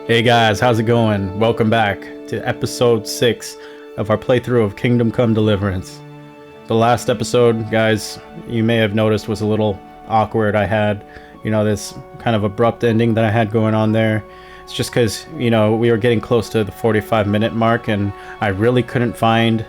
Hey guys, how's it going? Welcome back to episode 6 of our playthrough of Kingdom Come Deliverance. The last episode, guys, you may have noticed was a little awkward. I had, this kind of abrupt ending that I had going on there. It's just because, we were getting close to the 45-minute mark and I really couldn't find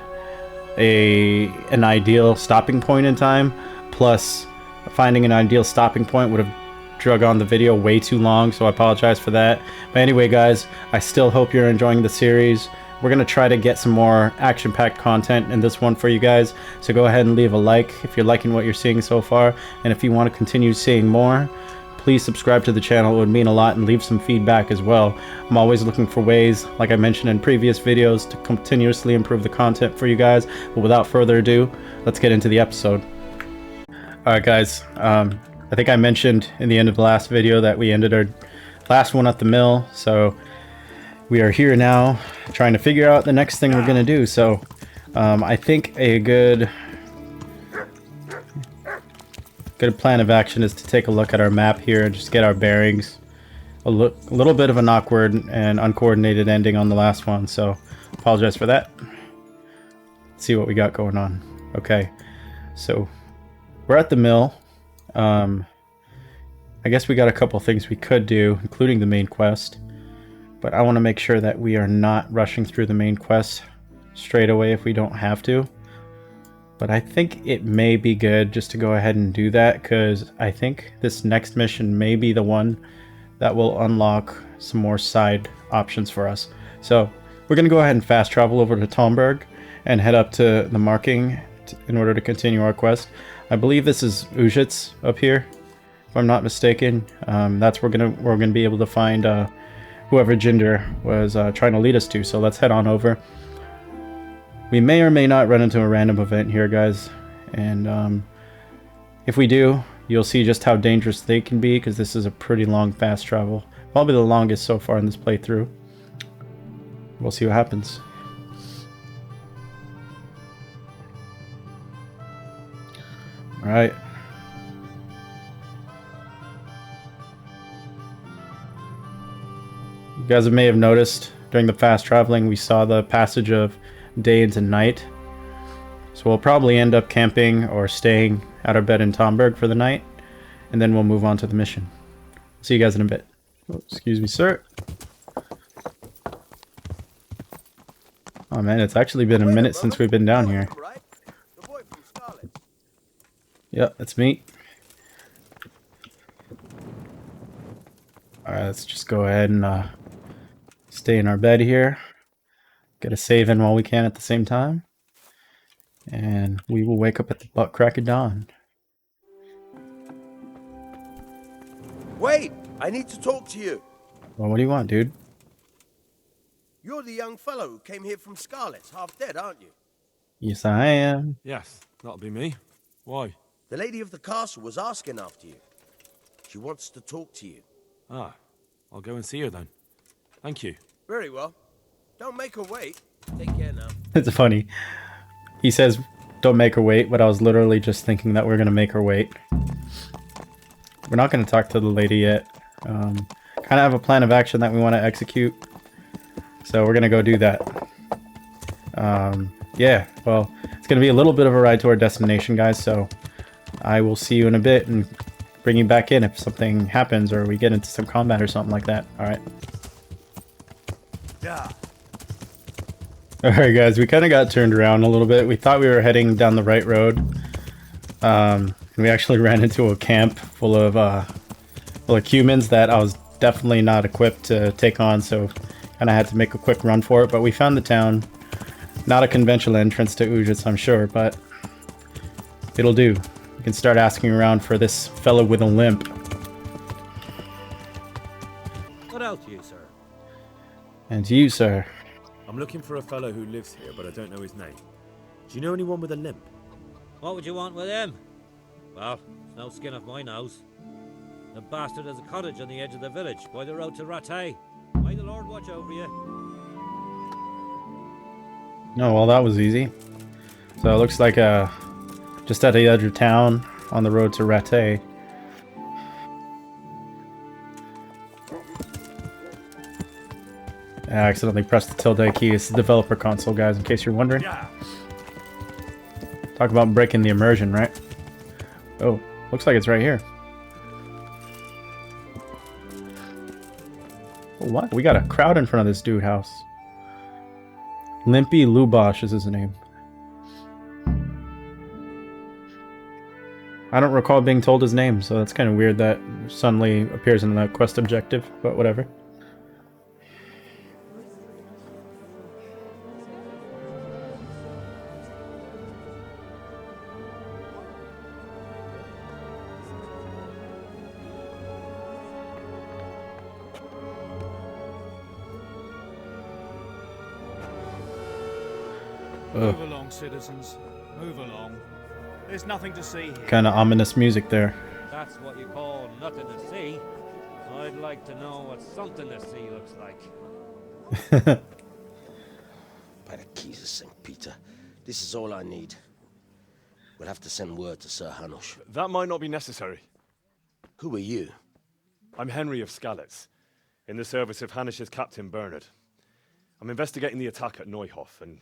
an ideal stopping point in time. Plus, finding an ideal stopping point would have drug on the video way too long, so I apologize for that. But anyway, guys, I still hope you're enjoying the series. We're gonna try to get some more action-packed content in this one for you guys, so go ahead and leave a like if you're liking what you're seeing so far, and if you want to continue seeing more, please subscribe to the channel. It would mean a lot, and leave some feedback as well. I'm always looking for ways, like I mentioned in previous videos, to continuously improve the content for you guys. But without further ado, let's get into the episode. Alright guys, I think I mentioned in the end of the last video that we ended our last one at the mill, so we are here now trying to figure out the next thing we're gonna do. So I think a good plan of action is to take a look at our map here and just get our bearings. A little bit of an awkward and uncoordinated ending on the last one, so apologize for that. Let's see what we got going on. Okay, so we're at the mill. I guess we got a couple things we could do, including the main quest, but I want to make sure that we are not rushing through the main quest straight away if we don't have to. But I think it may be good just to go ahead and do that, because I think this next mission may be the one that will unlock some more side options for us. So we're going to go ahead and fast travel over to Tomberg and head up to the marking in order to continue our quest. I believe this is Uhzitz up here, if I'm not mistaken. That's where we're gonna be able to find whoever Jinder was trying to lead us to. So let's head on over. We may or may not run into a random event here, guys, and if we do, you'll see just how dangerous they can be, because this is a pretty long fast travel, probably the longest so far in this playthrough. We'll see what happens. All right. You guys may have noticed during the fast traveling we saw the passage of day into night. So we'll probably end up camping or staying at our bed in Tomberg for the night, and then we'll move on to the mission. See you guys in a bit. Oh, excuse me, sir. Oh man, it's actually been a minute since we've been down here. Yep, that's me. Alright, let's just go ahead and stay in our bed here. Get a save in while we can at the same time. And we will wake up at the butt crack of dawn. Wait! I need to talk to you! Well, what do you want, dude? You're the young fellow who came here from Scarlet, half dead, aren't you? Yes, I am. Yes, that'll be me. Why? The lady of the castle was asking after you. She wants to talk to you. Ah, I'll go and see her then. Thank you. Very well. Don't make her wait. Take care now. It's funny. He says, don't make her wait, but I was literally just thinking that we're going to make her wait. We're not going to talk to the lady yet. Kind of have a plan of action that we want to execute. So we're going to go do that. Yeah, well, it's going to be a little bit of a ride to our destination, guys, so I will see you in a bit and bring you back in if something happens or we get into some combat or something like that. Alright. Yeah. Alright guys, we kind of got turned around a little bit. We thought we were heading down the right road. And we actually ran into a camp full of humans that I was definitely not equipped to take on, so kind of had to make a quick run for it. But we found the town. Not a conventional entrance to Uhzitz, I'm sure, but it'll do. We can start asking around for this fellow with a limp. What else you, sir? And to you, sir. I'm looking for a fellow who lives here, but I don't know his name. Do you know anyone with a limp? What would you want with him? Well, it's no skin off my nose. The bastard has a cottage on the edge of the village, by the road to Rattay. May the Lord watch over you. Oh, well, that was easy. So it looks like just at the edge of town on the road to Rattay. I accidentally pressed the tilde key. It's the developer console, guys, in case you're wondering. Talk about breaking the immersion, right? Oh, looks like it's right here. What? We got a crowd in front of this dude house. Limpy Lubosh is his name. I don't recall being told his name, so that's kind of weird that suddenly appears in the quest objective, but whatever. Move along, citizens. Move along. There's nothing to see here. Kind of ominous music there. That's what you call nothing to see. I'd like to know what something to see looks like. By the keys of St. Peter, this is all I need. We'll have to send word to Sir Hanush. That might not be necessary. Who are you? I'm Henry of Skalitz, in the service of Hanush's Captain Bernard. I'm investigating the attack at Neuhof, and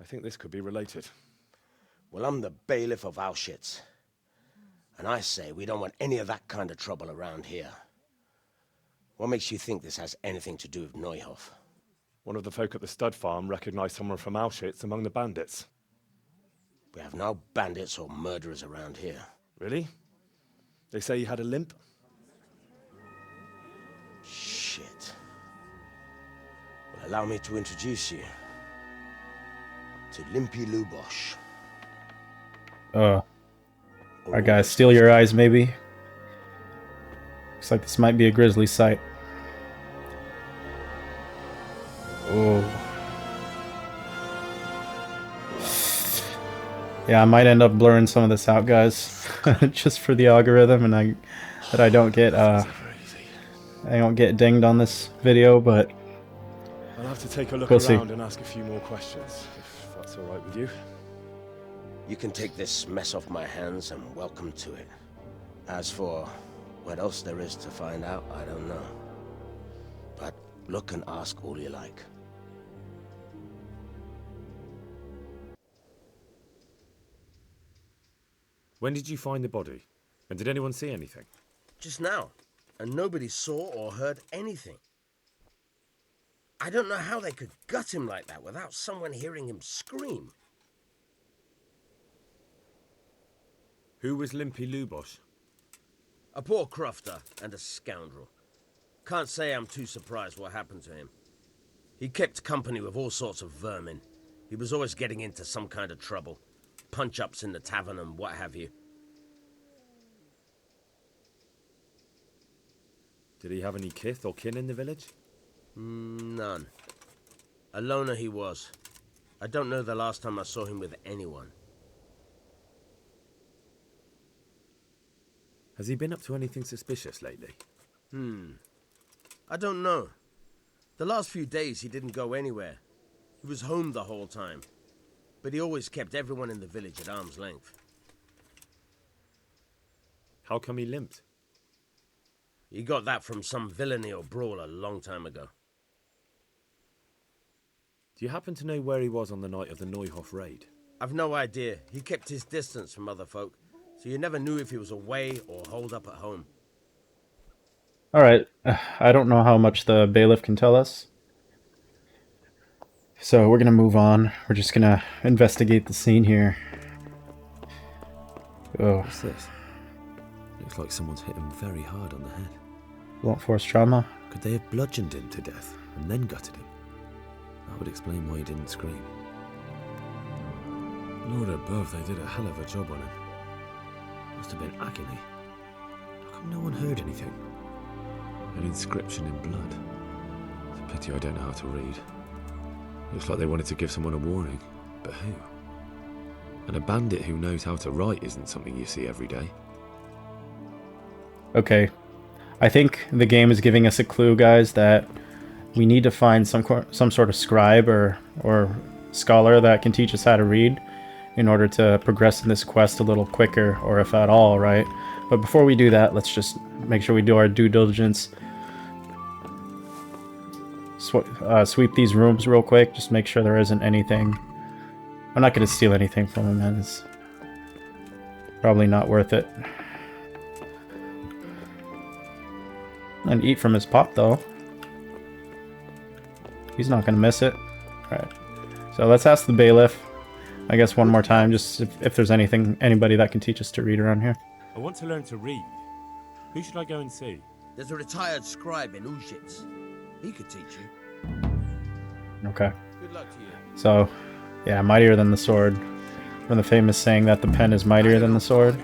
I think this could be related. Well, I'm the bailiff of Auschwitz. And I say we don't want any of that kind of trouble around here. What makes you think this has anything to do with Neuhof? One of the folk at the stud farm recognized someone from Auschwitz among the bandits. We have no bandits or murderers around here. Really? They say he had a limp? Shit. Well, allow me to introduce you to Limpy Lubosh. Our guys, steal your eyes, maybe. Looks like this might be a grisly sight. Oh. Yeah, I might end up blurring some of this out, guys, just for the algorithm, and that I don't get dinged on this video, but I'll have to take a look we'll around see. and ask a few more questions, if that's all right with you. You can take this mess off my hands and welcome to it. As for what else there is to find out, I don't know. But look and ask all you like. When did you find the body? And did anyone see anything? Just now. And nobody saw or heard anything. I don't know how they could gut him like that without someone hearing him scream. Who was Limpy Lubosh? A poor crofter and a scoundrel. Can't say I'm too surprised what happened to him. He kept company with all sorts of vermin. He was always getting into some kind of trouble. Punch-ups in the tavern and what have you. Did he have any kith or kin in the village? None. A loner he was. I don't know the last time I saw him with anyone. Has he been up to anything suspicious lately? I don't know. The last few days he didn't go anywhere. He was home the whole time. But he always kept everyone in the village at arm's length. How come he limped? He got that from some villainy or brawl a long time ago. Do you happen to know where he was on the night of the Neuhof raid? I've no idea. He kept his distance from other folk, so you never knew if he was away or holed up at home. Alright, I don't know how much the bailiff can tell us. So we're gonna move on. We're just gonna investigate the scene here. Oh, What's this? Looks like someone's hit him very hard on the head. blunt force trauma. Could they have bludgeoned him to death and then gutted him? That would explain why he didn't scream. Lord above, they did a hell of a job on him. Must have been agony. How come no one heard anything? An inscription in blood. It's a pity I don't know how to read. Looks like they wanted to give someone a warning. But who? And a bandit who knows how to write isn't something you see every day. Okay, I think the game is giving us a clue, guys, that we need to find some sort of scribe or scholar that can teach us how to read in order to progress in this quest a little quicker, or if at all, right? But before we do that, let's just make sure we do our due diligence. sweep these rooms real quick. Just make sure there isn't anything. I'm not going to steal anything from him, man. It's probably not worth it. And eat from his pot, though. He's not going to miss it. Alright. So let's ask the bailiff, I guess, one more time, just if there's anybody that can teach us to read around here. I want to learn to read. Who should I go and see? There's a retired scribe in Uhzitz. He could teach you. Okay. Good luck to you. So, yeah, mightier than the sword. From the famous saying that the pen is mightier than the sword.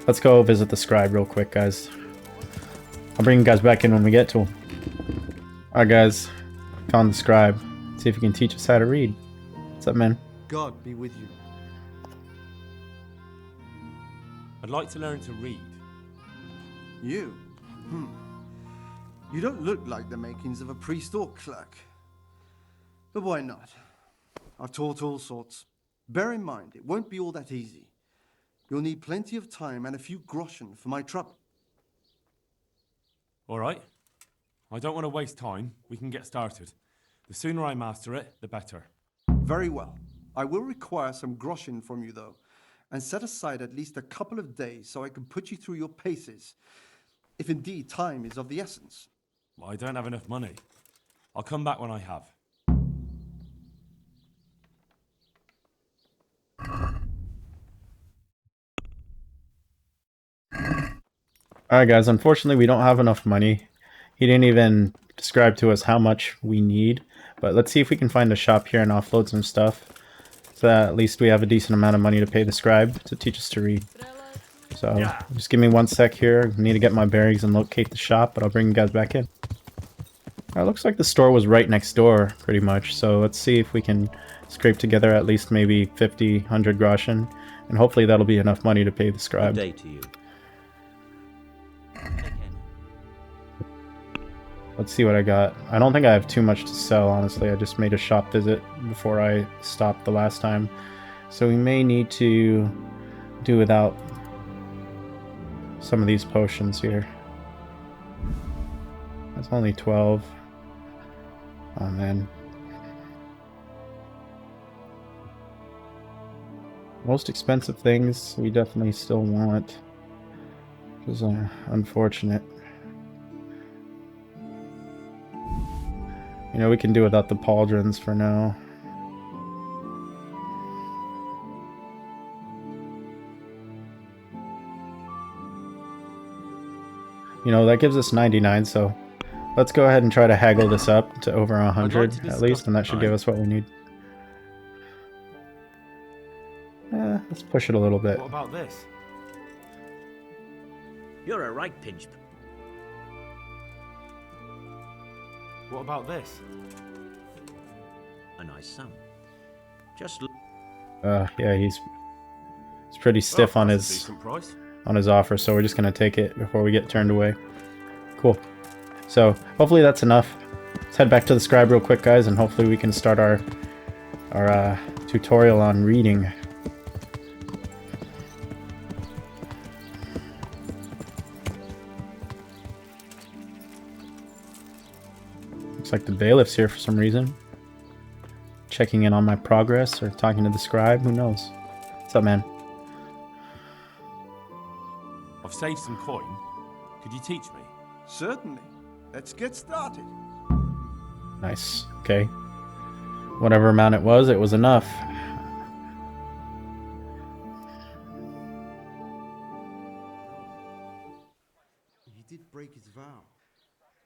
Let's go visit the scribe real quick, guys. I'll bring you guys back in when we get to him. Alright, guys. Found the scribe. See if he can teach us how to read. What's up, man? God be with you. I'd like to learn to read. You? You don't look like the makings of a priest or clerk. But why not? I've taught all sorts. Bear in mind, it won't be all that easy. You'll need plenty of time and a few groschen for my trouble. All right. I don't want to waste time. We can get started. The sooner I master it, the better. Very well. I will require some groschen from you, though, and set aside at least a couple of days so I can put you through your paces, if indeed time is of the essence. Well, I don't have enough money. I'll come back when I have. Alright, guys, unfortunately we don't have enough money. He didn't even describe to us how much we need, but let's see if we can find a shop here and offload some stuff, so that at least we have a decent amount of money to pay the scribe to teach us to read. So, just give me 1 sec here. I need to get my bearings and locate the shop, but I'll bring you guys back in. Alright, looks like the store was right next door, pretty much, so let's see if we can scrape together at least maybe 50, 100 groschen, and hopefully that'll be enough money to pay the scribe. Good day to you. Let's see what I got. I don't think I have too much to sell, honestly. I just made a shop visit before I stopped the last time. So we may need to do without some of these potions here. That's only 12. Oh, man. Most expensive things we definitely still want. Which is unfortunate. You know, we can do without the pauldrons for now. You know, that gives us 99, so let's go ahead and try to haggle this up to over 100 at least, and that should give us what we need. Let's push it a little bit. What about this? You're a right pinch. What about this? A nice sum. Just look. Yeah, he's pretty stiff on that's a his decent price. offer, so we're just gonna take it before we get turned away. Cool. So hopefully that's enough. Let's head back to the scribe real quick, guys, and hopefully we can start our tutorial on reading. Looks like the bailiff's here for some reason. Checking in on my progress or talking to the scribe, who knows? What's up, man? I've saved some coin. Could you teach me? Certainly. Let's get started. Nice. Okay. Whatever amount it was enough. He did break his vow,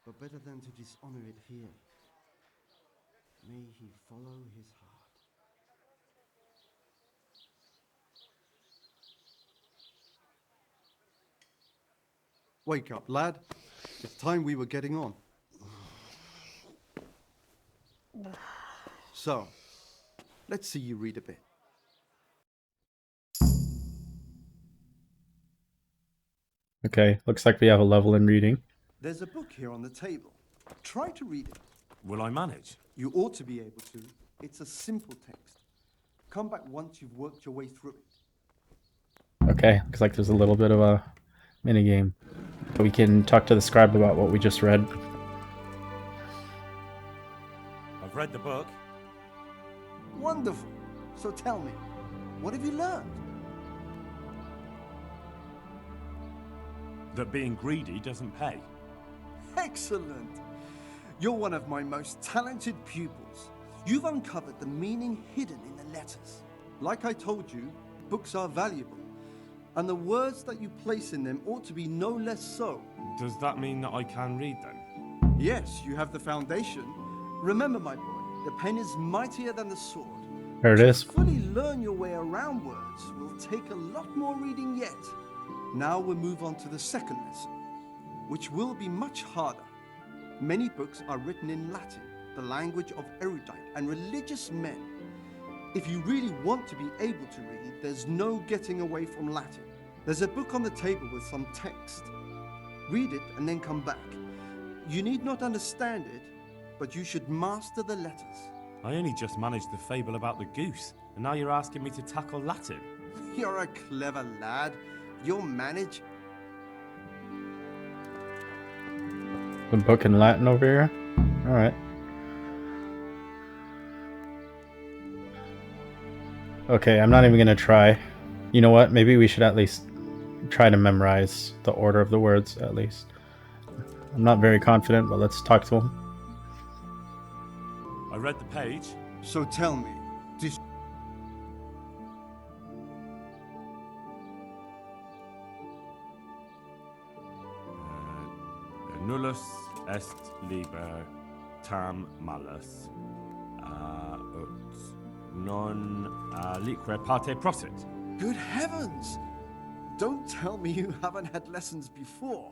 but better than to dishonor it here. May he follow his heart. Wake up, lad. It's time we were getting on. So, let's see you read a bit. Okay, looks like we have a level in reading. There's a book here on the table. Try to read it. Will I manage? You ought to be able to. It's a simple text. Come back once you've worked your way through it. Okay, looks like there's a little bit of a minigame. We can talk to the scribe about what we just read. I've read the book. Wonderful. So tell me, what have you learned? That being greedy doesn't pay. Excellent. You're one of my most talented pupils. You've uncovered the meaning hidden in the letters. Like I told you, books are valuable, and the words that you place in them ought to be no less so. Does that mean that I can read then? Yes, you have the foundation. Remember, my boy, the pen is mightier than the sword. There it is. To fully learn your way around words will take a lot more reading yet. Now we'll move on to the second lesson, which will be much harder. Many books are written in Latin, the language of erudite and religious men. If you really want to be able to read, there's no getting away from Latin. There's a book on the table with some text. Read it and then come back. You need not understand it, but you should master the letters. I only just managed the fable about the goose, and now you're asking me to tackle Latin. You're a clever lad. You'll manage. The book in Latin over here? Alright. Okay, I'm not even gonna try. You know what? Maybe we should at least try to memorize the order of the words, at least. I'm not very confident, but let's talk to him. I read the page. So tell me, Nullus est liber tam malus ut non liquor parte prosit. Good heavens! Don't tell me you haven't had lessons before.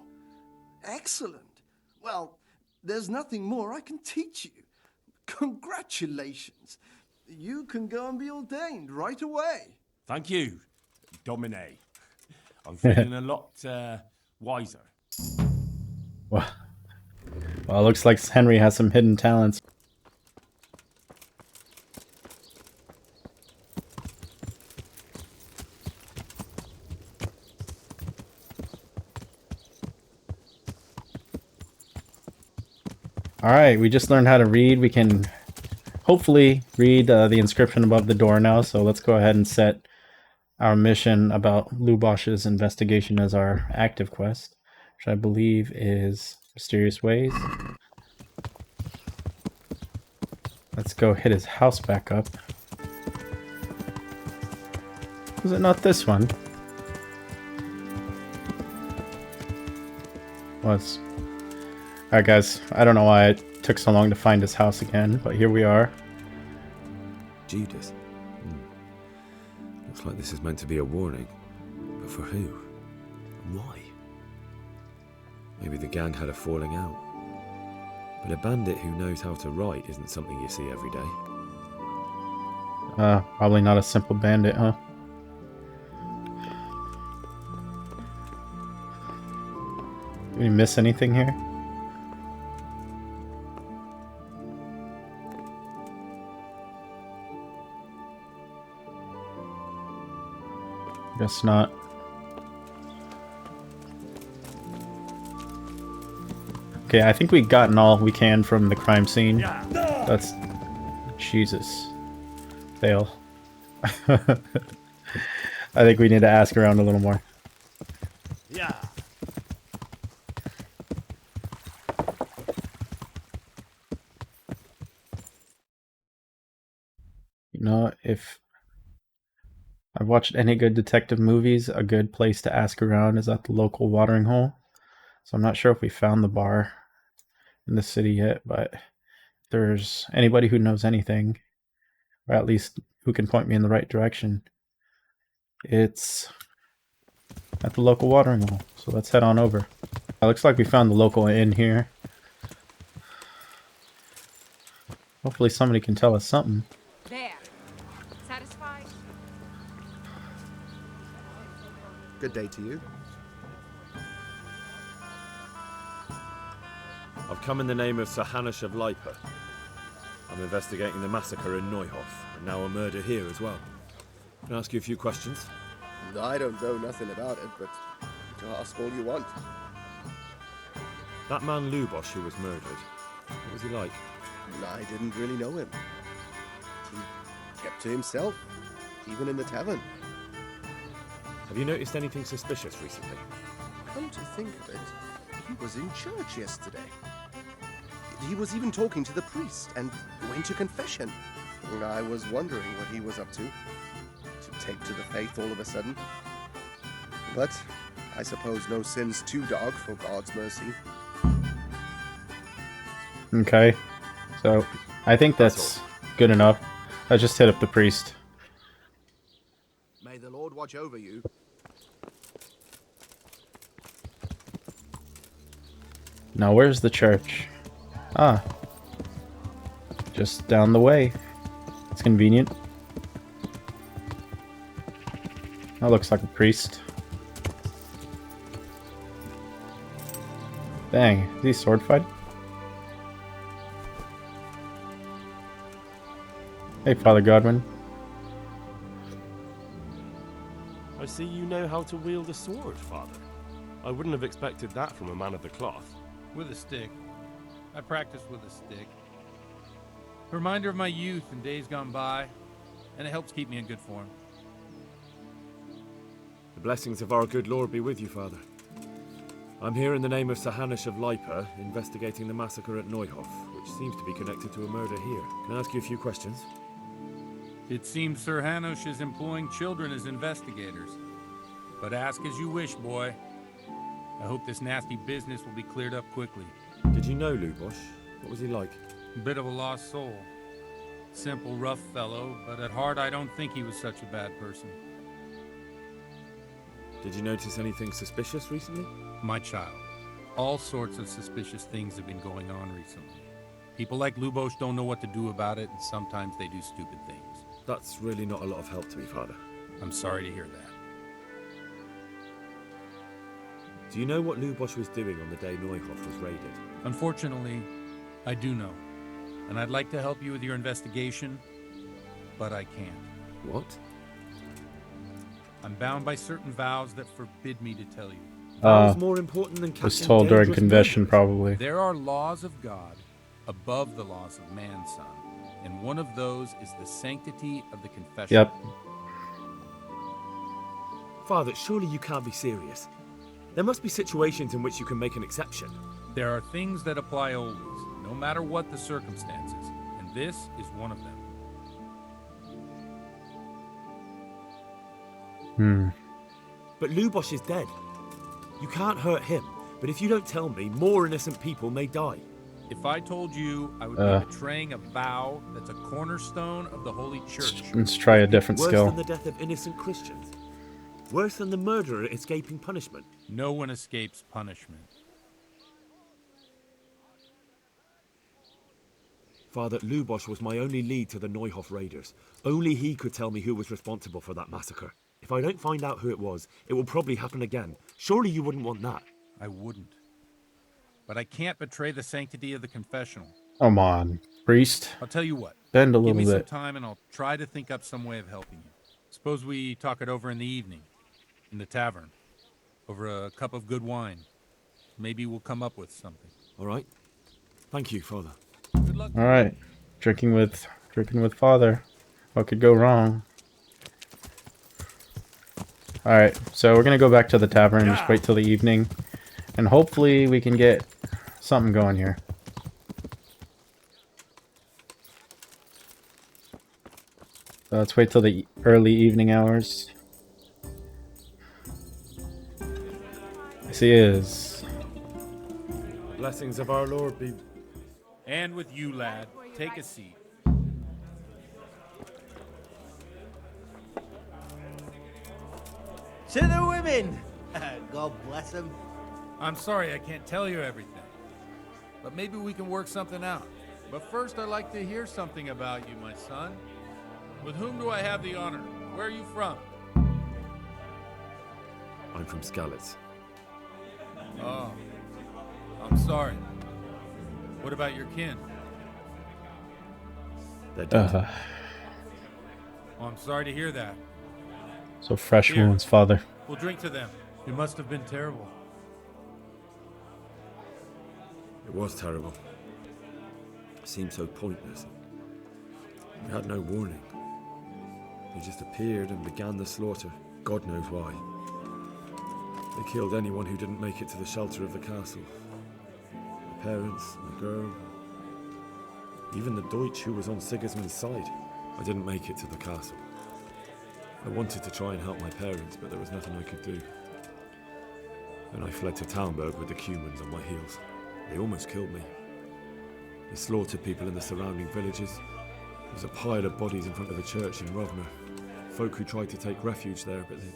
Excellent. Well, there's nothing more I can teach you. Congratulations. You can go and be ordained right away. Thank you, Domine. I'm feeling a lot wiser. Well, it looks like Henry has some hidden talents. Alright, we just learned how to read. We can hopefully read the inscription above the door now, so let's go ahead and set our mission about Lubosh's investigation as our active quest, which I believe is Mysterious Ways. Let's go hit his house back up. Was it not this one? Was. Alright guys, I don't know why it took so long to find his house again, but here we are. Judas. Looks like this is meant to be a warning. But for who? And why? Maybe the gang had a falling out. But a bandit who knows how to write isn't something you see every day. Probably not a simple bandit, huh? Did we miss anything here? Guess not. Okay, I think we've gotten all we can from the crime scene. That's... Jesus. Fail. I think we need to ask around a little more. Yeah. You know, if I've watched any good detective movies, a good place to ask around is at the local watering hole. So I'm not sure if we found the bar in the city yet, but if there's anybody who knows anything, or at least who can point me in the right direction, it's at the local watering hole. So let's head on over. It looks like we found the local inn here. Hopefully somebody can tell us something. There. Satisfied? Good day to you. I've come in the name of Sir Hanush of Lipa. I'm investigating the massacre in Neuhof, and now a murder here as well. Can I ask you a few questions? I don't know nothing about it, but ask all you want. That man Lubosh who was murdered, what was he like? I didn't really know him. He kept to himself, even in the tavern. Have you noticed anything suspicious recently? Come to think of it, he was in church yesterday. He was even talking to the priest and went to confession. I was wondering what he was up to take to the faith all of a sudden. But I suppose no sin's too dark for God's mercy. Okay, so I think that's good enough. I just hit up the priest. May the Lord watch over you. Now, where's the church? Ah, just down the way. It's convenient. That looks like a priest. Dang, is he sword fight? Hey, Father Godwin. I see you know how to wield a sword, Father. I wouldn't have expected that from a man of the cloth. With a stick. I practice with a stick. A reminder of my youth and days gone by, and it helps keep me in good form. The blessings of our good Lord be with you, Father. I'm here in the name of Sir Hanush of Lipa, investigating the massacre at Neuhof, which seems to be connected to a murder here. Can I ask you a few questions? It seems Sir Hanush is employing children as investigators. But ask as you wish, boy. I hope this nasty business will be cleared up quickly. Did you know Lubosh? What was he like? A bit of a lost soul. Simple, rough fellow, but at heart I don't think he was such a bad person. Did you notice anything suspicious recently? My child. All sorts of suspicious things have been going on recently. People like Lubosh don't know what to do about it, and sometimes they do stupid things. That's really not a lot of help to me, Father. I'm sorry to hear that. Do you know what Lubosh was doing on the day Neuhof was raided? Unfortunately, I do know. And I'd like to help you with your investigation, but I can't. What? I'm bound by certain vows that forbid me to tell you. Vows more important than was told during confession, murders. probably. There are laws of God above the laws of man, son. And one of those is the sanctity of the confession. Yep. Father, surely you can't be serious. There must be situations in which you can make an exception. There are things that apply always, no matter what the circumstances, and this is one of them. But Lubosh is dead. You can't hurt him, but if you don't tell me, more innocent people may die. If I told you, I would be betraying a vow that's a cornerstone of the Holy Church. Let's try a different skill. Worse than the death of innocent Christians. Worse than the murderer escaping punishment. No one escapes punishment. Father, Lubosh was my only lead to the Neuhof raiders. Only he could tell me who was responsible for that massacre. If I don't find out who it was, it will probably happen again. Surely you wouldn't want that. I wouldn't. But I can't betray the sanctity of the confessional. Come on, priest. I'll tell you what. Bend a Give little me bit. some time and I'll try to think up some way of helping you. Suppose we talk it over in the evening. In the tavern. Over a cup of good wine. Maybe we'll come up with something. All right. Thank you, Father. Good luck. All right, drinking with Father. What could go wrong? All right, so we're gonna go back to the tavern and just wait till the evening, and hopefully we can get something going here. So let's wait till the early evening hours. Yes, he is. Blessings of our Lord be... And with you, lad. Take a seat. To the women! God bless them. I'm sorry I can't tell you everything. But maybe we can work something out. But first I'd like to hear something about you, my son. With whom do I have the honor? Where are you from? I'm from Skalitz. Oh. I'm sorry. What about your kin? They're dead. Oh, I'm sorry to hear that. So fresh Here. wounds, Father. We'll drink to them. It must have been terrible. It was terrible. It seemed so pointless. We had no warning. They just appeared and began the slaughter. God knows why. They killed anyone who didn't make it to the shelter of the castle. My parents, my girl, even the Deutsch who was on Sigismund's side. I didn't make it to the castle. I wanted to try and help my parents, but there was nothing I could do. Then I fled to Talmberg with the Cumans on my heels. They almost killed me. They slaughtered people in the surrounding villages. There was a pile of bodies in front of the church in Rovna. Folk who tried to take refuge there, but they...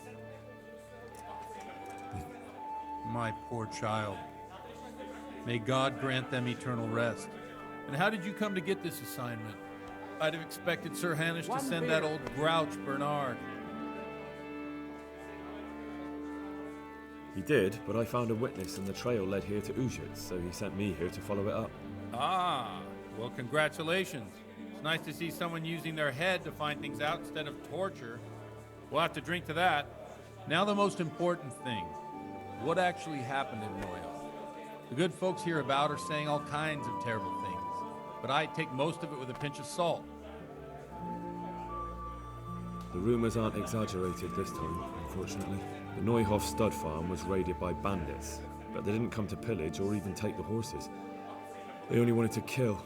My poor child. May God grant them eternal rest. And how did you come to get this assignment? I'd have expected Sir Hanish to send that old grouch Bernard. He did, but I found a witness and the trail led here to Uhzitz, so he sent me here to follow it up. Ah, well, congratulations. It's nice to see someone using their head to find things out instead of torture. We'll have to drink to that. Now the most important thing. What actually happened in Neuhof? The good folks hereabout are saying all kinds of terrible things, but I take most of it with a pinch of salt. The rumours aren't exaggerated this time, unfortunately. The Neuhof stud farm was raided by bandits, but they didn't come to pillage or even take the horses. They only wanted to kill.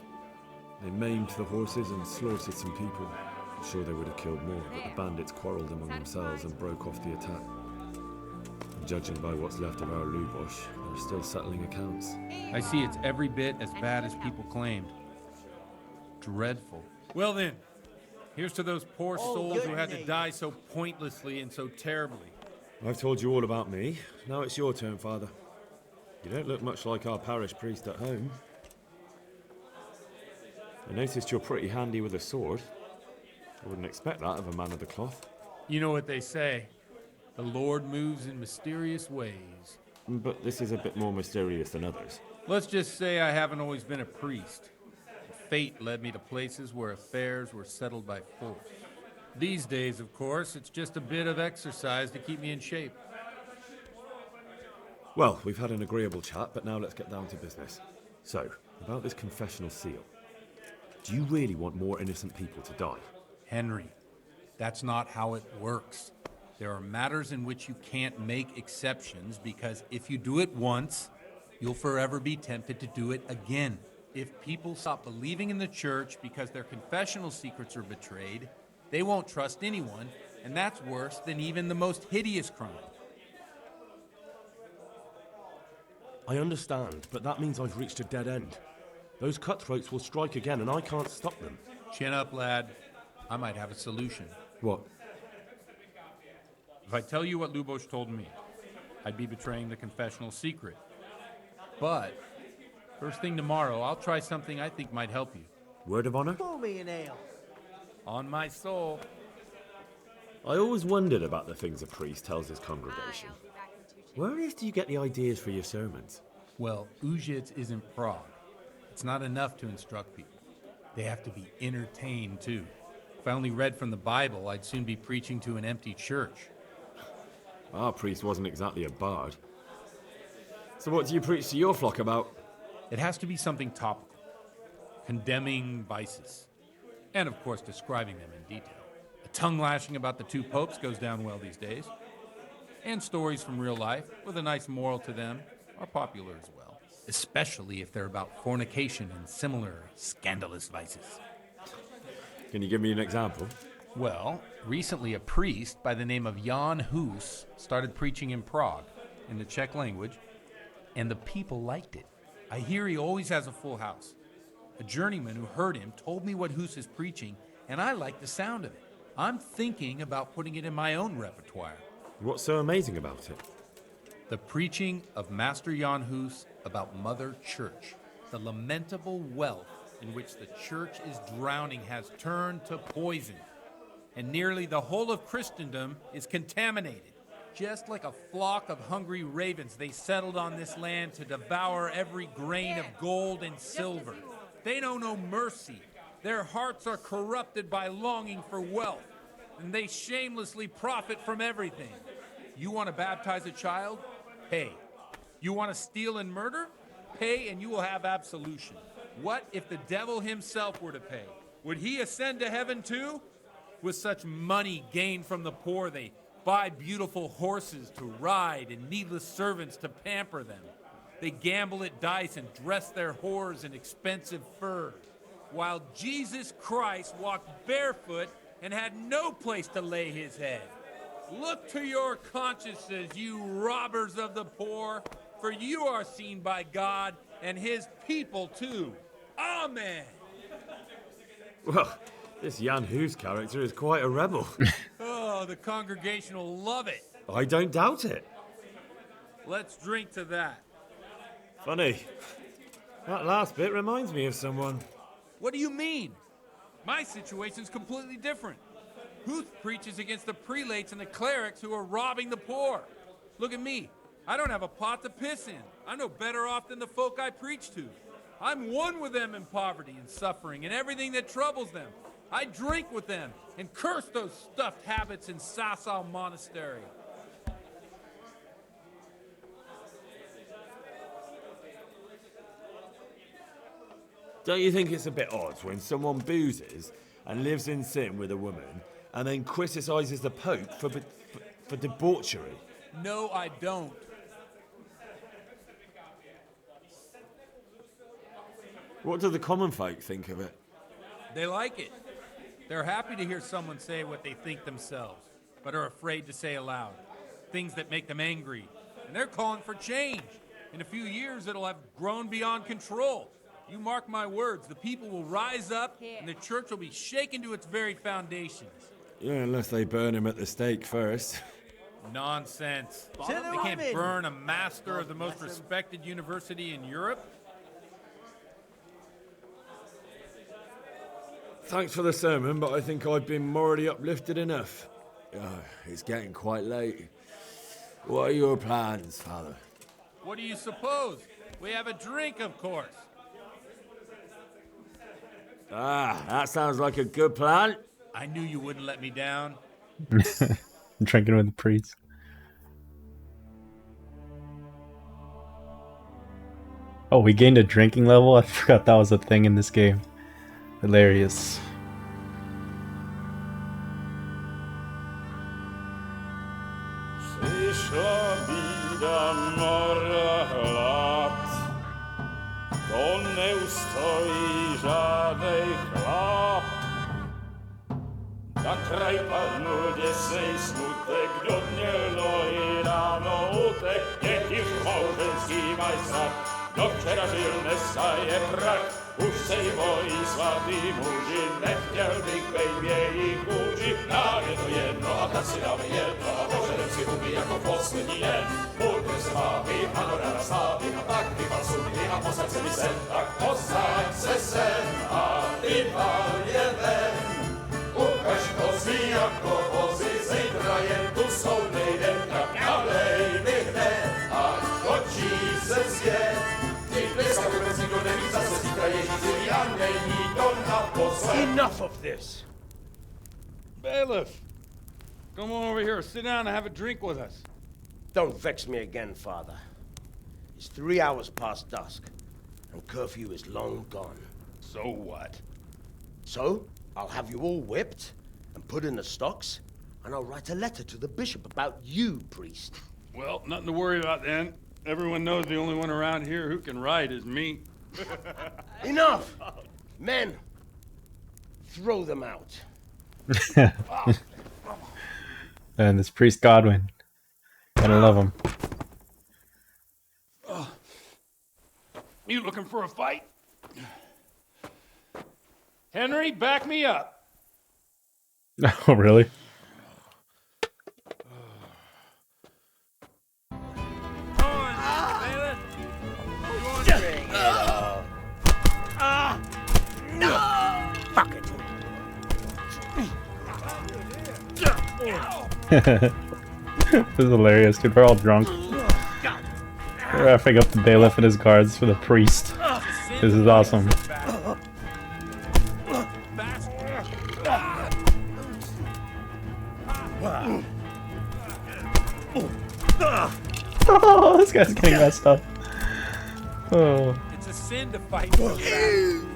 They maimed the horses and slaughtered some people. I'm sure they would have killed more, but the bandits quarrelled among themselves and broke off the attack. And judging by what's left of our Lubosh, they're still settling accounts. I see it's every bit as bad as people claimed. Dreadful. Well then, here's to those poor souls who had to die so pointlessly and so terribly. I've told you all about me. Now it's your turn, Father. You don't look much like our parish priest at home. I noticed you're pretty handy with a sword. I wouldn't expect that of a man of the cloth. You know what they say. The Lord moves in mysterious ways. But this is a bit more mysterious than others. Let's just say I haven't always been a priest. Fate led me to places where affairs were settled by force. These days, of course, it's just a bit of exercise to keep me in shape. Well, we've had an agreeable chat, but now let's get down to business. So, about this confessional seal. Do you really want more innocent people to die? Henry, that's not how it works. There are matters in which you can't make exceptions because if you do it once, you'll forever be tempted to do it again. If people stop believing in the church because their confessional secrets are betrayed, they won't trust anyone, and that's worse than even the most hideous crime. I understand, but that means I've reached a dead end. Those cutthroats will strike again, and I can't stop them. Chin up, lad. I might have a solution. What? If I tell you what Lubosh told me, I'd be betraying the confessional secret. But first thing tomorrow, I'll try something I think might help you. Word of honor? Pour me an ale. On my soul. I always wondered about the things a priest tells his congregation. Where on earth do you get the ideas for your sermons? Well, Uhzitz is in Prague. It's not enough to instruct people. They have to be entertained, too. If I only read from the Bible, I'd soon be preaching to an empty church. Our priest wasn't exactly a bard. So what do you preach to your flock about? It has to be something topical. Condemning vices. And, of course, describing them in detail. A tongue-lashing about the two popes goes down well these days. And stories from real life, with a nice moral to them, are popular as well. Especially if they're about fornication and similar scandalous vices. Can you give me an example? Well, recently a priest by the name of Jan Hus started preaching in Prague, in the Czech language, and the people liked it. I hear he always has a full house. A journeyman who heard him told me what Hus is preaching, and I like the sound of it. I'm thinking about putting it in my own repertoire. What's so amazing about it? The preaching of Master Jan Hus about Mother Church. The lamentable wealth in which the church is drowning has turned to poison. And nearly the whole of Christendom is contaminated. Just like a flock of hungry ravens, they settled on this land to devour every grain of gold and silver. They know no mercy. Their hearts are corrupted by longing for wealth, and they shamelessly profit from everything. You want to baptize a child? Pay. You want to steal and murder? Pay and you will have absolution. What if the devil himself were to pay? Would he ascend to heaven too? With such money gained from the poor, they buy beautiful horses to ride and needless servants to pamper them. They gamble at dice and dress their whores in expensive fur, while Jesus Christ walked barefoot and had no place to lay his head. Look to your consciences, you robbers of the poor, for you are seen by God and his people too. Amen. Well, this Jan Hus character is quite a rebel. Oh, the congregation will love it. I don't doubt it. Let's drink to that. Funny. That last bit reminds me of someone. What do you mean? My situation's completely different. Huth preaches against the prelates and the clerics who are robbing the poor. Look at me. I don't have a pot to piss in. I'm no better off than the folk I preach to. I'm one with them in poverty and suffering and everything that troubles them. I drink with them and curse those stuffed habits in Sasau Monastery. Don't you think it's a bit odd when someone boozes and lives in sin with a woman and then criticises the Pope for debauchery? No, I don't. What do the common folk think of it? They like it. They're happy to hear someone say what they think themselves, but are afraid to say aloud. Things that make them angry. And they're calling for change. In a few years, it'll have grown beyond control. You mark my words, the people will rise up, and the church will be shaken to its very foundations. Yeah, unless they burn him at the stake first. Nonsense. They can't burn a master of the most respected university in Europe. Thanks for the sermon, but I think I've been morally uplifted enough. It's getting quite late. What are your plans, Father? What do you suppose? We have a drink, of course. That sounds like a good plan. I knew you wouldn't let me down. Drinking with the priest. Oh, we gained a drinking level? I forgot that was a thing in this game. Hilarious. To nie ustoi żadnej chlap. Na kraj panu niesej smutek, dodnielno i rano utek, niech już małżeński majstrat, do wczera żylne staje brak. Už sej moji svatý muži, nechtěl bych bejbě jich učit. Nám je to jedno a tak si dáme jedno a požerem si huby jako poslední den. Buďme se mámy a norada slávy a tak vypal sudy a posaď se mi sem. Tak posaď se sem a vypal je ven. Ukaž kozy jako vozy, zítra jen tu soudnej den. Tak nalej mi hned a točí se svět. Enough of this! Bailiff! Come on over here, sit down and have a drink with us. Don't vex me again, Father. It's 3 hours past dusk, and curfew is long gone. So what? So, I'll have you all whipped, and put in the stocks, and I'll write a letter to the bishop about you, priest. Well, nothing to worry about then. Everyone knows the only one around here who can ride is me. Enough! Men, throw them out. And this priest Godwin. Gotta love him. You looking for a fight? Henry, back me up. Oh, really? Fuck it. This is hilarious, dude. We're all drunk. We're wrapping up the bailiff and his guards for the priest. This is awesome. Oh, this guy's getting messed up. Oh. It's a sin to fight so badly.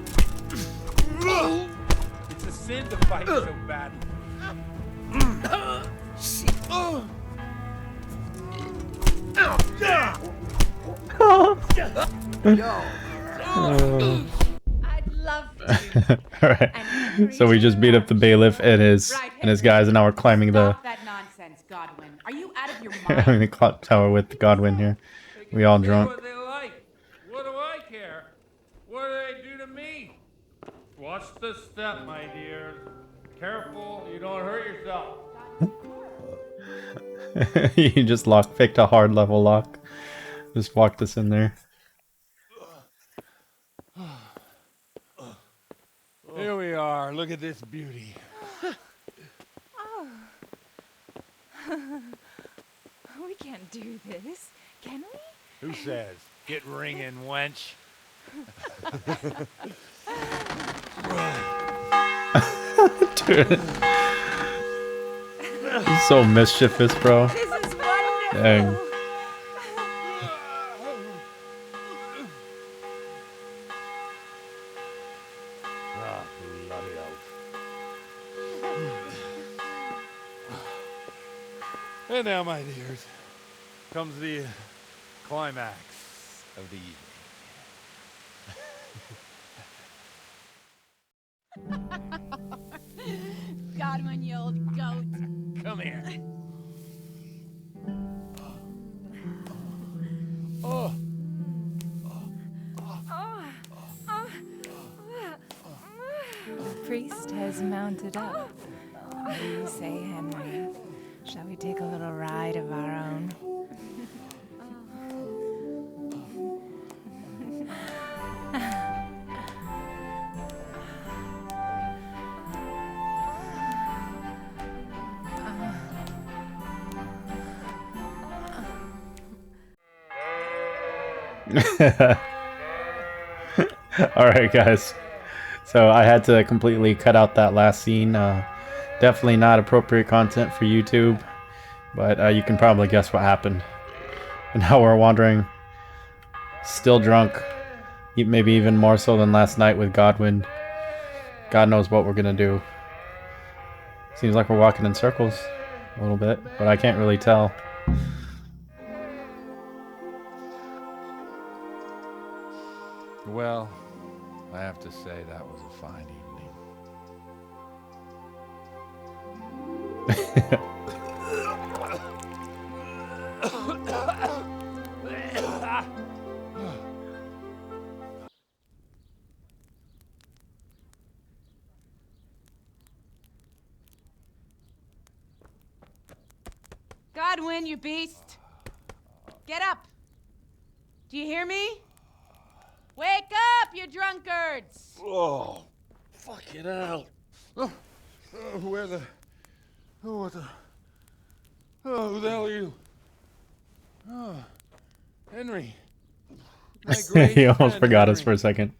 It's a sin to fight so badly. I'd love to. All right. So we just beat up the bailiff and his guys, and now we're climbing the Stop that nonsense, Godwin. Are you out of your mind? the clock tower with Godwin here. We all drunk. What they like. What do I care? What do they do to me? Watch the step, my dear. Careful, you don't hurt yourself. You just picked a hard level lock. Just walked us in there. Here we are. Look at this beauty. We can't do this, can we? Who says? Get ringing, wench. Dude. He's so mischievous, bro. This is wonderful. Dang. And now, my dears, comes the climax of the evening. Godwin, you old goat. Come here. The priest has mounted up. What do you say, Henry? Shall we take a little ride of our own? Alright guys, so I had to completely cut out that last scene. Definitely not appropriate content for YouTube, but you can probably guess what happened. And now we're wandering, still drunk, maybe even more so than last night with Godwin. God knows what we're gonna do. Seems like we're walking in circles a little bit, but I can't really tell. Well, I have to say that was a fine evening. Godwin, you beast. Get up. Do you hear me? Wake up, you drunkards! Oh, fucking hell. Where the... Oh, what the... Oh, who the hell are you? Oh, Henry. My great He almost friend, forgot us Henry. for a second.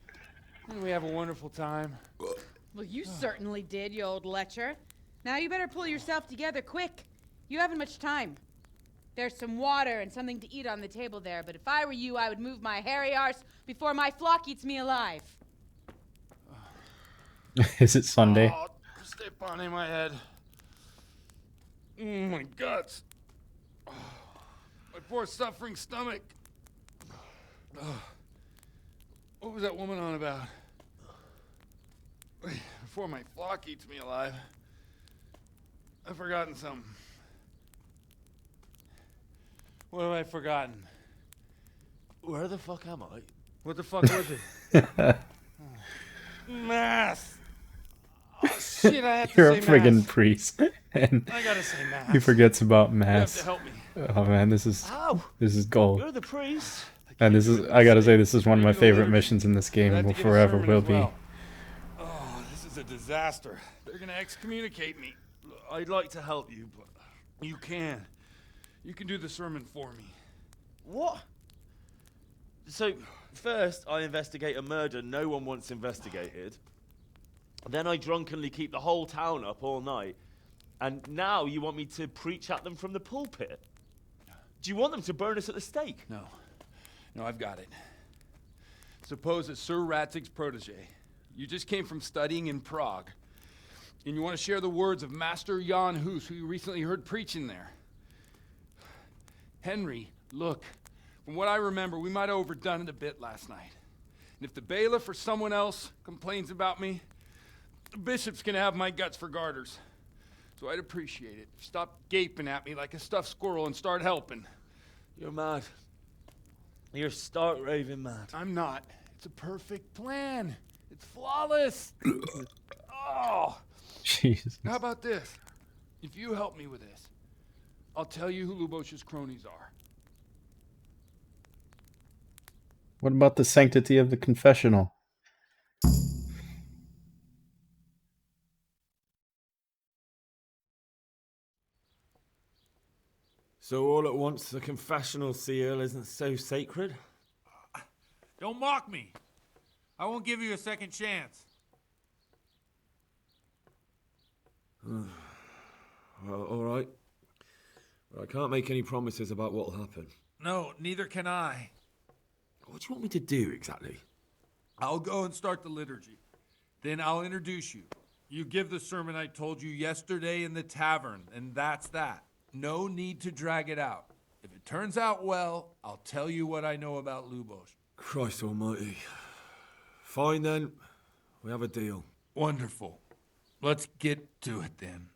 Didn't we have a wonderful time? Well, you certainly did, you old lecher. Now you better pull yourself together quick. You haven't much time. There's some water and something to eat on the table there, but if I were you, I would move my hairy arse before my flock eats me alive. Is it Sunday? Oh, step on in my head. My guts. Oh, my poor suffering stomach. Oh, what was that woman on about? Before my flock eats me alive. I've forgotten something. What have I forgotten? Where the fuck am I? What the fuck was it? Mass. Oh, shit, I have to You're a say friggin' mass. priest, and I gotta say mass. he forgets about You have mass. to help me. Oh man, this is gold. You're the priest. And I gotta say, this is one of my favorite missions in this game, I and have will to give a forever sermon will as be. well. Oh, this is a disaster. They're gonna excommunicate me. I'd like to help you, but you can. You can do the sermon for me. What? So, first I investigate a murder no one wants investigated. Then I drunkenly keep the whole town up all night. And now you want me to preach at them from the pulpit? Do you want them to burn us at the stake? No. No, I've got it. Suppose it's Sir Ratzig's protege. You just came from studying in Prague, and you want to share the words of Master Jan Hus, who you recently heard preaching there. Henry, look, from what I remember, we might have overdone it a bit last night. And if the bailiff or someone else complains about me, the bishop's gonna have my guts for garters. So I'd appreciate it. Stop gaping at me like a stuffed squirrel and start helping. You're mad. You're stark raving mad. I'm not. It's a perfect plan. It's flawless. Oh. Jesus. How about this? If you help me with this, I'll tell you who Lubosh's cronies are. What about the sanctity of the confessional? So all at once the confessional seal isn't so sacred? Don't mock me. I won't give you a second chance. Well, all right. But I can't make any promises about what'll happen. No, neither can I. What do you want me to do exactly? I'll go and start the liturgy. Then I'll introduce you. You give the sermon I told you yesterday in the tavern, and that's that. No need to drag it out. If it turns out well, I'll tell you what I know about Lubosh. Christ almighty. Fine then. We have a deal. Wonderful. Let's get to it then.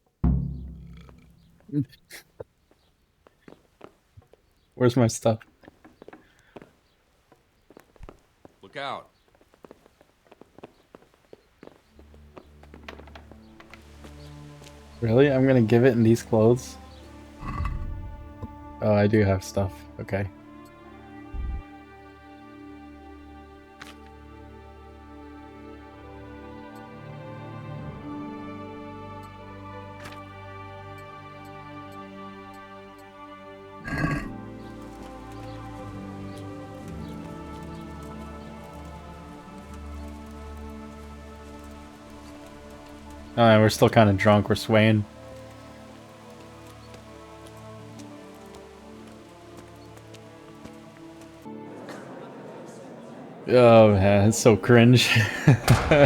Where's my stuff? Look out. Really? I'm gonna give it in these clothes? Oh, I do have stuff. Okay. Oh, we're still kind of drunk. We're swaying. Oh man, it's so cringe. I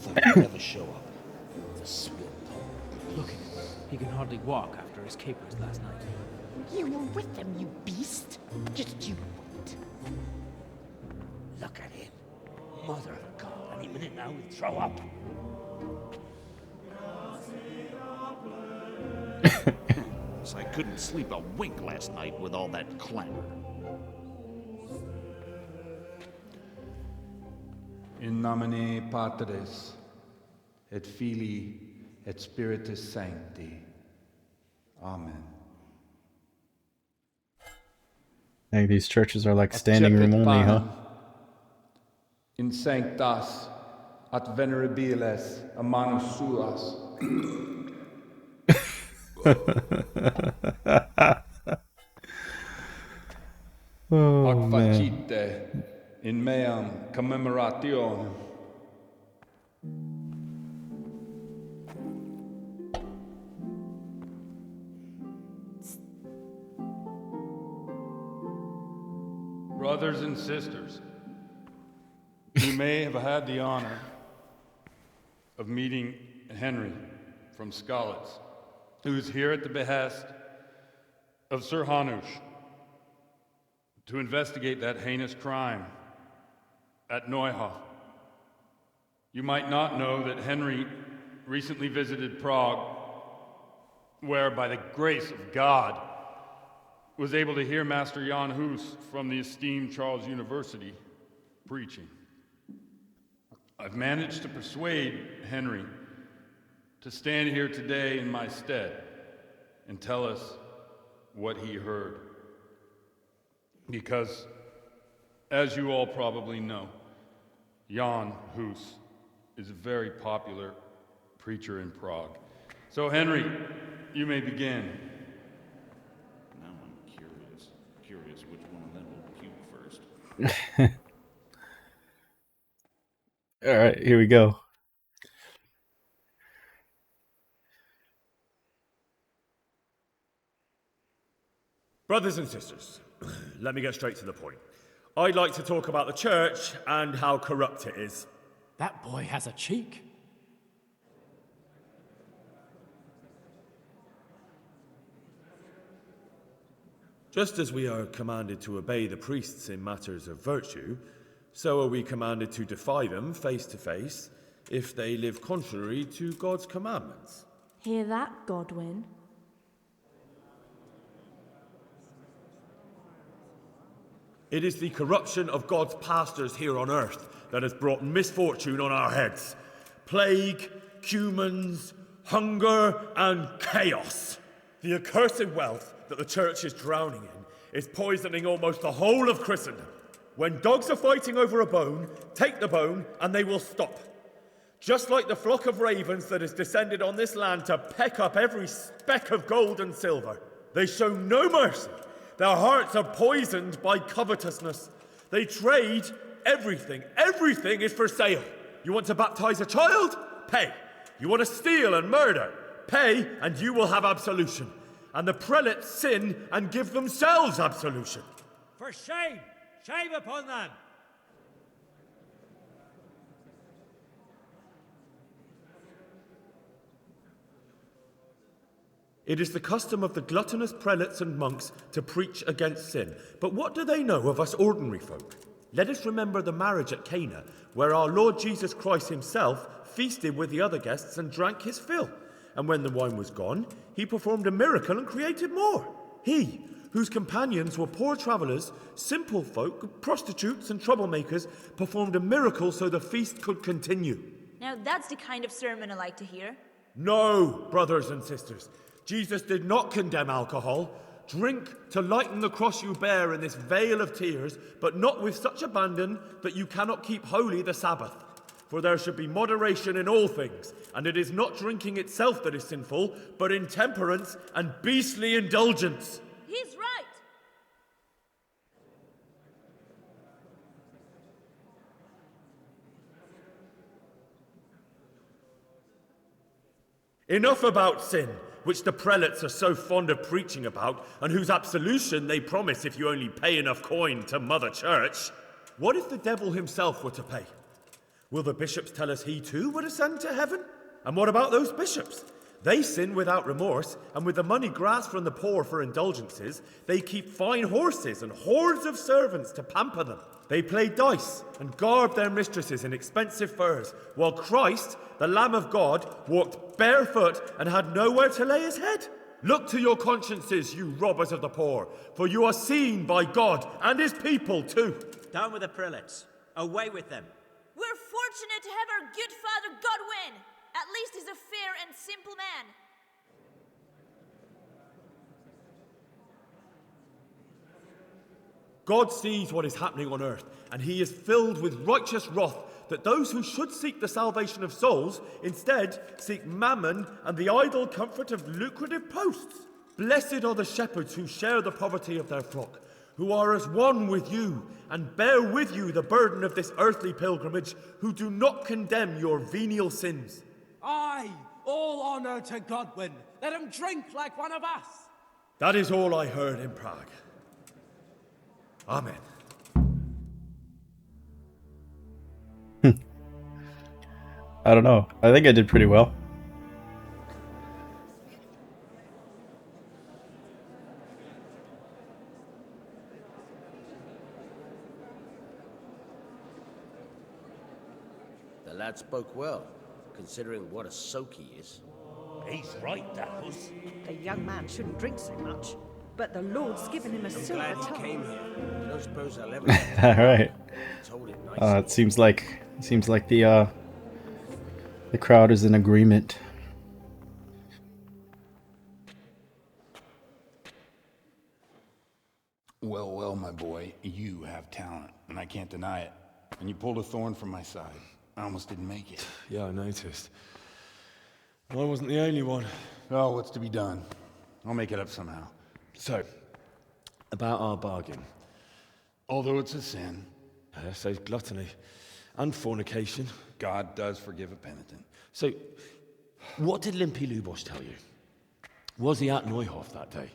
thought he'd never show up. The swimp. Look, he can hardly walk after his capers last night. You were with them, you beast. Just you wait. Look at him. Mother of God, any minute now he'll throw up. I couldn't sleep a wink last night with all that clamor. In nomine Patris, et Filii, et Spiritus Sancti. Amen. I think these churches are like standing room only, huh? In sanctas, at venerabiles, a manus suas. Oh, Ac man. facite in meam commemorationem. Brothers and sisters, you may have had the honor of meeting Henry from Skalitz, who is here at the behest of Sir Hanush to investigate that heinous crime at Neuhof. You might not know that Henry recently visited Prague, where, by the grace of God, was able to hear Master Jan Hus from the esteemed Charles University preaching. I've managed to persuade Henry to stand here today in my stead and tell us what he heard. Because, as you all probably know, Jan Hus is a very popular preacher in Prague. So, Henry, you may begin. Now I'm curious which one of them will puke first. All right, here we go. Brothers and sisters, let me get straight to the point. I'd like to talk about the church and how corrupt it is. That boy has a cheek. Just as we are commanded to obey the priests in matters of virtue, so are we commanded to defy them face to face if they live contrary to God's commandments. Hear that, Godwin? It is the corruption of God's pastors here on earth that has brought misfortune on our heads. Plague, cumens, hunger, and chaos. The accursed wealth that the church is drowning in is poisoning almost the whole of Christendom. When dogs are fighting over a bone, take the bone and they will stop. Just like the flock of ravens that has descended on this land to peck up every speck of gold and silver. They show no mercy. Their hearts are poisoned by covetousness. They trade everything. Everything is for sale. You want to baptize a child? Pay. You want to steal and murder? Pay, and you will have absolution. And the prelates sin and give themselves absolution. For shame! Shame upon them! It is the custom of the gluttonous prelates and monks to preach against sin. But what do they know of us ordinary folk? Let us remember the marriage at Cana, where our Lord Jesus Christ himself feasted with the other guests and drank his fill. And when the wine was gone, he performed a miracle and created more. He, whose companions were poor travellers, simple folk, prostitutes and troublemakers, performed a miracle so the feast could continue. Now that's the kind of sermon I like to hear. No, brothers and sisters. Jesus did not condemn alcohol. Drink to lighten the cross you bear in this vale of tears, but not with such abandon that you cannot keep holy the Sabbath. For there should be moderation in all things, and it is not drinking itself that is sinful, but intemperance and beastly indulgence. He's right. Enough about sin, which the prelates are so fond of preaching about, and whose absolution they promise if you only pay enough coin to Mother Church. What if the devil himself were to pay? Will the bishops tell us he too would ascend to heaven? And what about those bishops? They sin without remorse, and with the money grasped from the poor for indulgences, they keep fine horses and hordes of servants to pamper them. They play dice and garb their mistresses in expensive furs, while Christ, the Lamb of God, walked barefoot and had nowhere to lay his head. Look to your consciences, you robbers of the poor, for you are seen by God and his people too. Down with the prelates. Away with them. We're fortunate to have our good Father Godwin. At least he's a fair and simple man. God sees what is happening on earth, and he is filled with righteous wrath that those who should seek the salvation of souls instead seek mammon and the idle comfort of lucrative posts. Blessed are the shepherds who share the poverty of their flock, who are as one with you and bear with you the burden of this earthly pilgrimage, who do not condemn your venial sins. Aye, all honor to Godwin. Let him drink like one of us. That is all I heard in Prague. Amen. I don't know. I think I did pretty well. The lad spoke well, considering what a soak he is. He's right, that was. The young man shouldn't drink so much, but the Lord's given him a silver Glad he tongue. came here. I don't suppose I'll ever All right. told it nicely. It seems like the crowd is in agreement. Well, well, my boy, you have talent, and I can't deny it. And you pulled a thorn from my side. I almost didn't make it. Yeah, I noticed. I wasn't the only one. Oh, what's to be done? I'll make it up somehow. So, about our bargain. Although it's a sin. So gluttony and fornication. God does forgive a penitent. So, what did Limpy Lubosh tell you? Was he at Neuhof that day?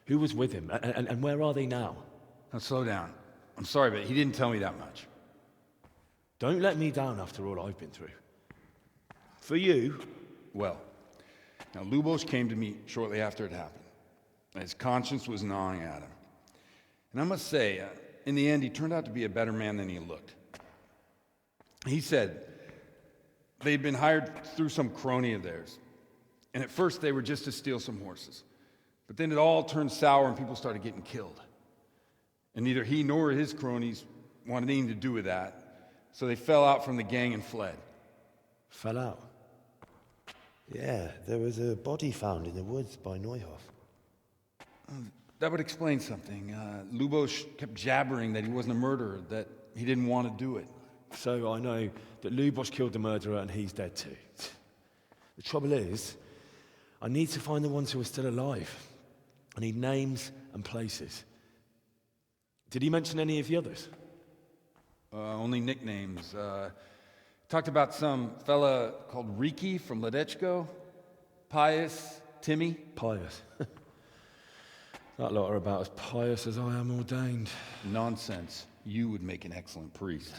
Who was with him, and where are they now? Now slow down. I'm sorry, but he didn't tell me that much. Don't let me down after all I've been through. For you? Well, now Lubosh came to me shortly after it happened. His conscience was gnawing at him. And I must say, in the end, he turned out to be a better man than he looked. He said they'd been hired through some crony of theirs. And at first they were just to steal some horses. But then it all turned sour and people started getting killed. And neither he nor his cronies wanted anything to do with that. So they fell out from the gang and fled. Fell out? Yeah, there was a body found in the woods by Neuhoff. That would explain something. Lubosh kept jabbering that he wasn't a murderer, that he didn't want to do it. So I know that Lubosh killed the murderer and he's dead too. The trouble is, I need to find the ones who are still alive. I need names and places. Did he mention any of the others? Only nicknames. Talked about some fella called Riki from Ledechko, Pius, Timmy. Pius. That lot are about as pious as I am ordained. Nonsense. You would make an excellent priest.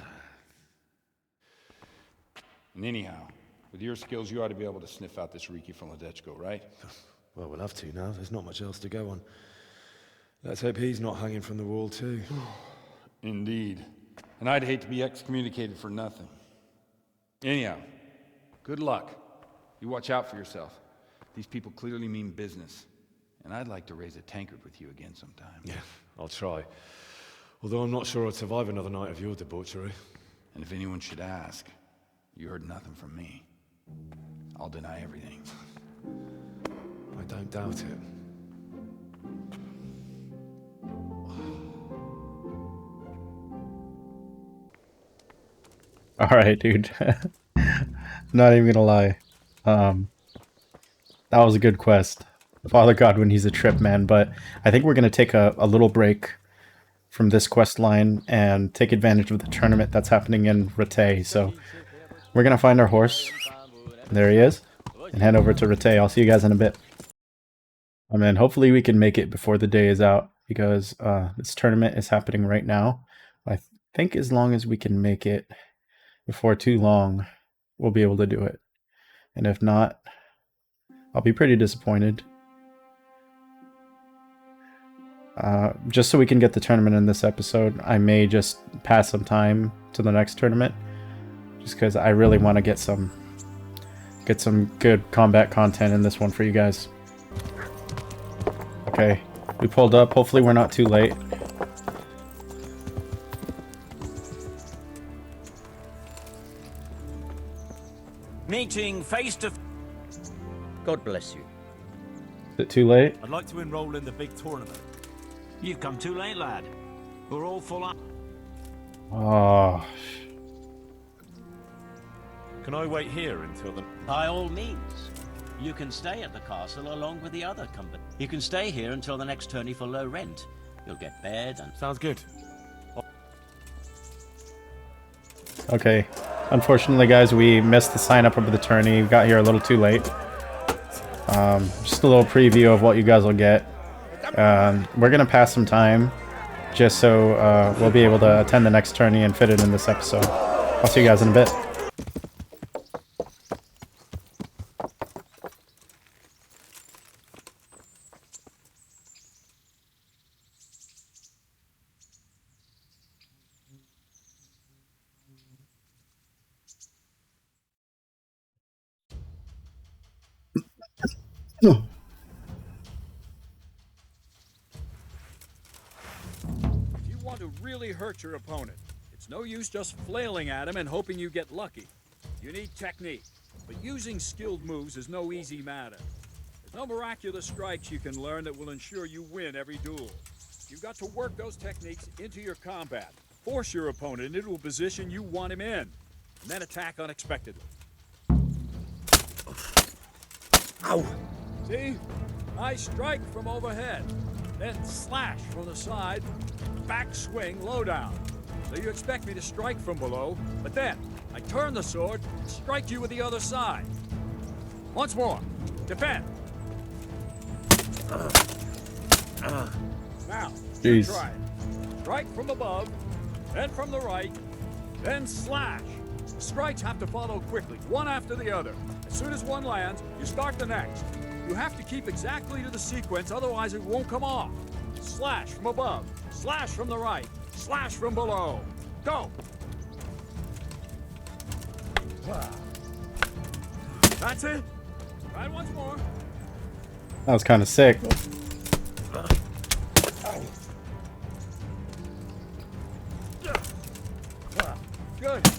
And anyhow, with your skills, you ought to be able to sniff out this Riki from Ledechko, right? Well, we'll have to now. There's not much else to go on. Let's hope he's not hanging from the wall, too. Indeed. And I'd hate to be excommunicated for nothing. Anyhow, good luck. You watch out for yourself. These people clearly mean business. And I'd like to raise a tankard with you again sometime. Yeah, I'll try. Although I'm not sure I'd survive another night of your debauchery. And if anyone should ask, you heard nothing from me. I'll deny everything. I don't doubt it. All right, dude. Not even gonna lie. That was a good quest. Father Godwin, he's a trip, man. But I think we're gonna take a little break from this quest line and take advantage of the tournament that's happening in Riposte. So we're gonna find our horse. There he is. And head over to Riposte. I'll see you guys in a bit. I mean, hopefully we can make it before the day is out, because this tournament is happening right now. I think as long as we can make it before too long, we'll be able to do it. And if not, I'll be pretty disappointed. Just so we can get the tournament in this episode, I may just pass some time to the next tournament, just because I really want to get some good combat content in this one for you guys. Okay, we pulled up. Hopefully we're not too late. Meeting face to... God bless you. Is it too late? I'd like to enroll in the big tournament. You've come too late, lad. We're all full up. Oh. Can I wait here until the... By all means. You can stay at the castle along with the other company. You can stay here until the next tourney for low rent. You'll get bed and... Sounds good. Okay. Unfortunately, guys, we missed the sign up of the tourney. We got here a little too late. Just a little preview of what you guys will get. We're going to pass some time just so we'll be able to attend the next tourney and fit it in this episode. I'll see you guys in a bit. If you want to really hurt your opponent, it's no use just flailing at him and hoping you get lucky. You need technique, but using skilled moves is no easy matter. There's no miraculous strikes you can learn that will ensure you win every duel. You've got to work those techniques into your combat, force your opponent into a position you want him in, and then attack unexpectedly. Ow! See? I strike from overhead, then slash from the side, back swing low down. So you expect me to strike from below, but then I turn the sword and strike you with the other side. Once more, defend. Now, Jeez. try it. Strike from above, then from the right, then slash. Strikes have to follow quickly, one after the other. As soon as one lands, you start the next. You have to keep exactly to the sequence, otherwise it won't come off. Slash from above, slash from the right, slash from below. Go! That's it. Try it once more. That was kind of sick. Good.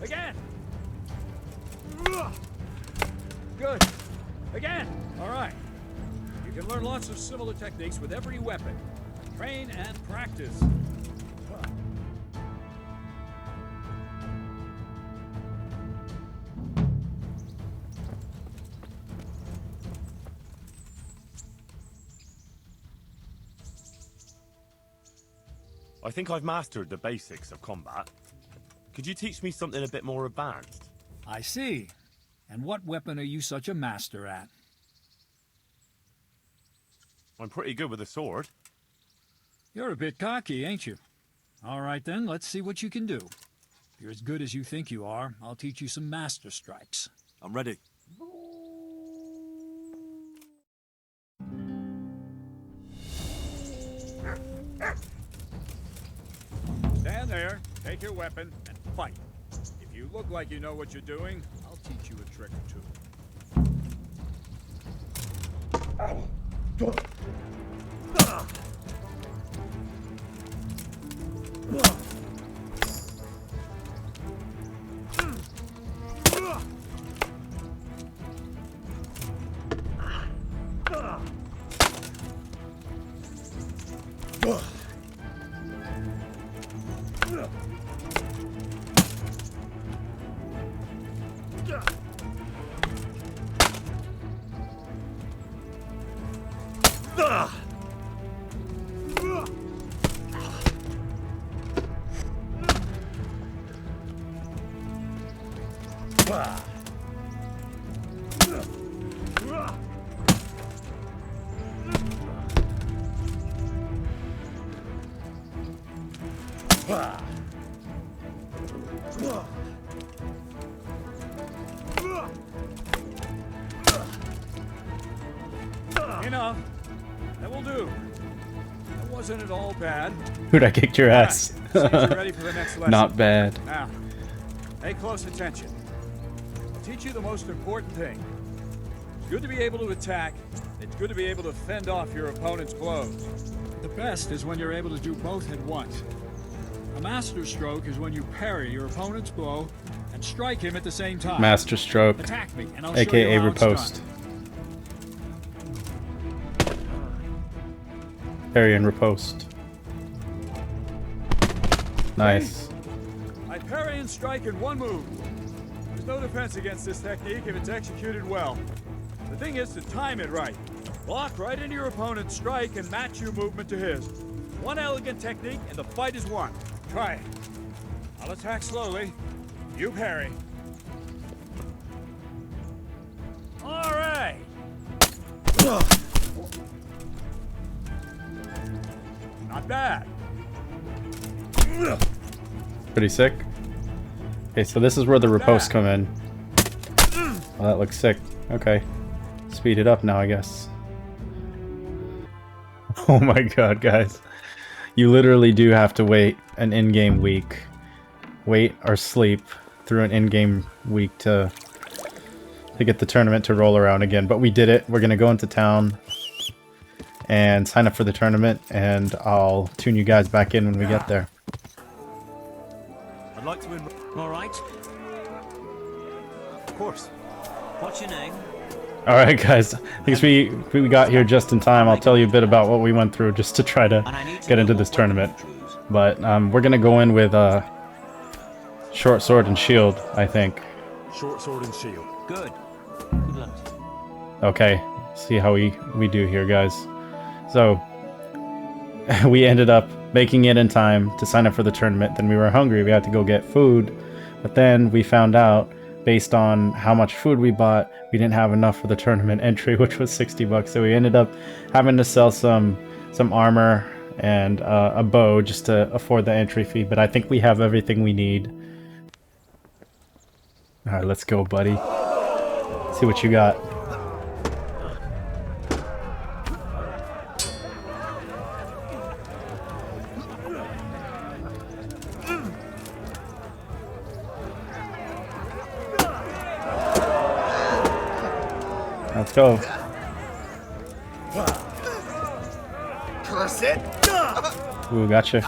Again. Good. Again. All right. You can learn lots of similar techniques with every weapon. Train and practice. I think I've mastered the basics of combat. Could you teach me something a bit more advanced? I see. And what weapon are you such a master at? I'm pretty good with a sword. You're a bit cocky, ain't you? All right then, let's see what you can do. If you're as good as you think you are, I'll teach you some master strikes. I'm ready. Stand there, take your weapon, and fight. If you look like you know what you're doing, I'll teach you a trick or two. Enough. That will do. That wasn't at all bad. Dude, I kicked your ass. Seems you're ready for the next lesson. Not bad. Now, pay close attention. I'll teach you the most important thing. It's good to be able to attack. It's good to be able to fend off your opponent's blows. The best is when you're able to do both at once. A master stroke is when you parry your opponent's blow and strike him at the same time. Master stroke, Attack me, and I'll aka show you how it's riposte. done. Parry and riposte. Nice. I parry and strike in one move. There's no defense against this technique if it's executed well. The thing is to time it right. Block right into your opponent's strike and match your movement to his. One elegant technique and the fight is won. Try it. I'll attack slowly. You parry. All right. Not bad. Pretty sick. Okay, so this is where the riposte come in. Oh, that looks sick. Okay. Speed it up now, I guess. Oh my god, guys. You literally do have to wait an in-game week. Wait or sleep through an in-game week to get the tournament to roll around again. But we did it. We're gonna go into town and sign up for the tournament, and I'll tune you guys back in when we get there. I'd like to win. All right. Of course. What's your name? Alright guys, because we got here just in time, I'll tell you a bit about what we went through just to try to get into this tournament. But we're going to go in with short sword and shield, I think. Short sword and shield. Good. Good luck. Okay, see how we do here, guys. So, we ended up making it in time to sign up for the tournament. Then we were hungry, we had to go get food. But then we found out, based on how much food we bought, we didn't have enough for the tournament entry, which was $60. So we ended up having to sell some some armor, and a bow just to afford the entry fee, but I think we have everything we need. Alright, let's go, buddy. See what you got. Let's go. Ooh, gotcha.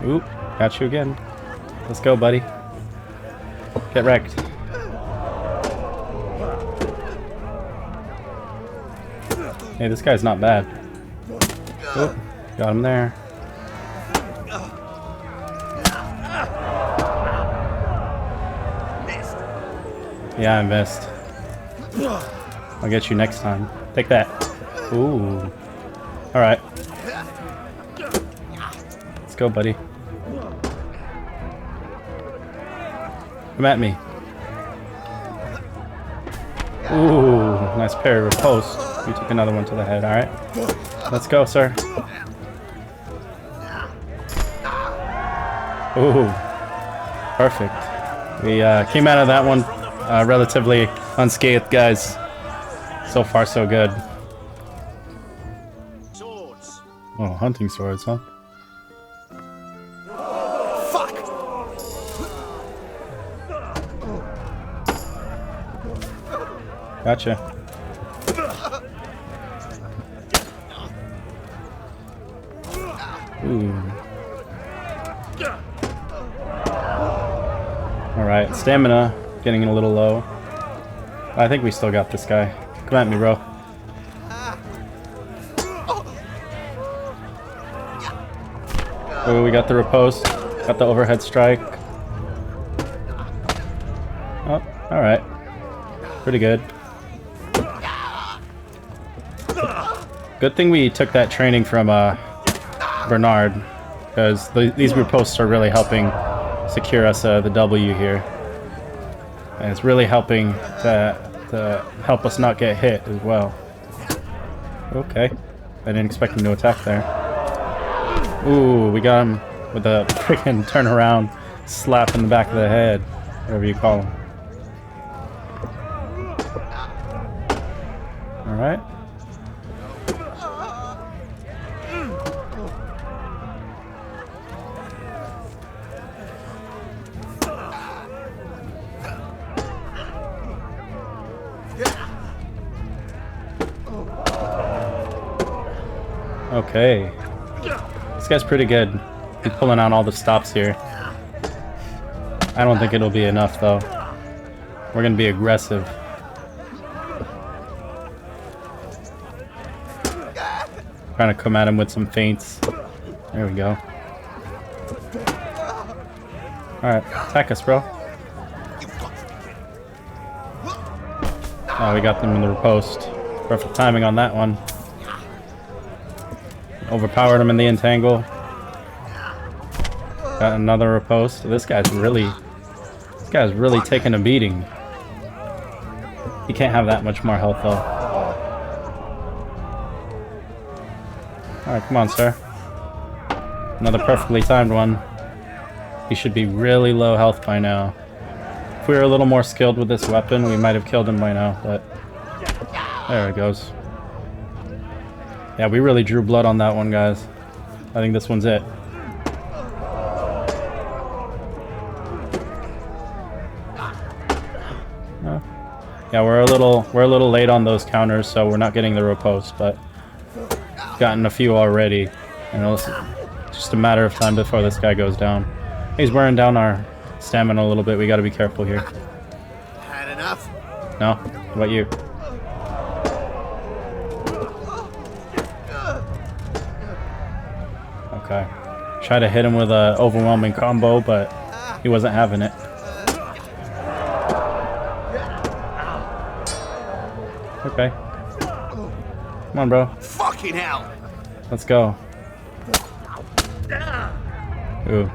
Ooh, got you again. Let's go, buddy. Get wrecked. Hey, this guy's not bad. Ooh, got him there. Yeah, I missed. I'll get you next time. Take that. Ooh. Alright. Let's go, buddy. Come at me. Ooh, nice parry riposte. You took another one to the head, alright. Let's go, sir. Ooh. Perfect. We came out of that one relatively unscathed, guys. So far, so good. Swords. Oh, hunting swords, huh? Fuck! Gotcha. Ooh. Alright, stamina getting a little low. I think we still got this guy. Come at me, bro. Oh, we got the riposte. Got the overhead strike. Oh, alright. Pretty good. Good thing we took that training from Bernard, because these ripostes are really helping secure us the W here. And it's really helping to help us not get hit as well. Okay. I didn't expect him to attack there. Ooh, we got him with a freaking turnaround slap in the back of the head. Whatever you call him. Alright. Okay. This guy's pretty good. He's pulling out all the stops here. I don't think it'll be enough, though. We're gonna be aggressive. Trying to come at him with some feints. There we go. Alright, attack us, bro. Oh, we got them in the riposte. Perfect timing on that one. Overpowered him in the entangle. Got another riposte. This guy's really taking a beating. He can't have that much more health though. Alright, come on, sir. Another perfectly timed one. He should be really low health by now. If we were a little more skilled with this weapon, we might have killed him by now, but there it goes. Yeah, we really drew blood on that one, guys. I think this one's it. Yeah, we're a little late on those counters, so we're not getting the riposte, but gotten a few already, and it's just a matter of time before this guy goes down. He's wearing down our stamina a little bit. We got to be careful here. Had enough? No? How about you? Okay. Try to hit him with an overwhelming combo, but he wasn't having it. Okay. Come on, bro. Fucking hell! Let's go. Ooh.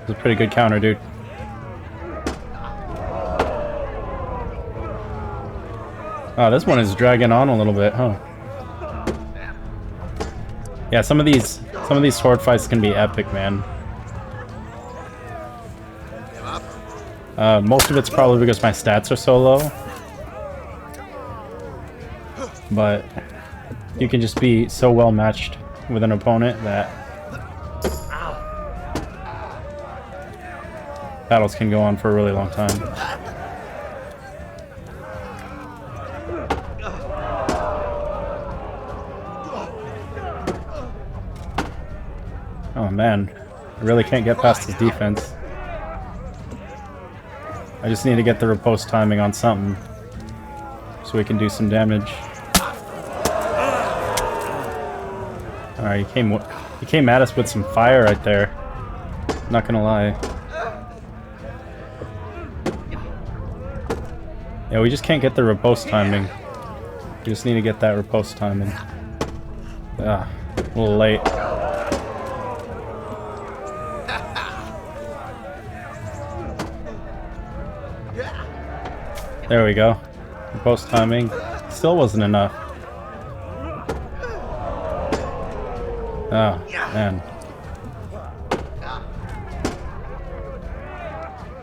It's a pretty good counter, dude. Oh, this one is dragging on a little bit, huh? Yeah, some of these sword fights can be epic, man. Most of it's probably because my stats are so low. But you can just be so well matched with an opponent that battles can go on for a really long time. Oh man, I really can't get past his defense. I just need to get the riposte timing on something so we can do some damage. Alright, he came at us with some fire right there. Not gonna lie. Yeah, we just can't get the riposte timing. We just need to get that riposte timing. Ah, a little late. There we go. Riposte timing. Still wasn't enough. Oh, man.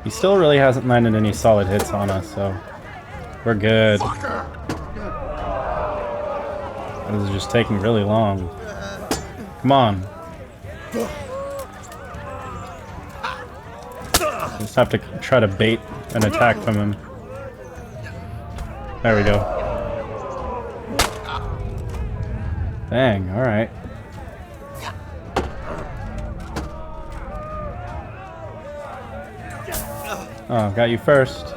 He still really hasn't landed any solid hits on us, so we're good. This is just taking really long. Come on. Just have to try to bait an attack from him. There we go. Dang, alright. Oh, got you first.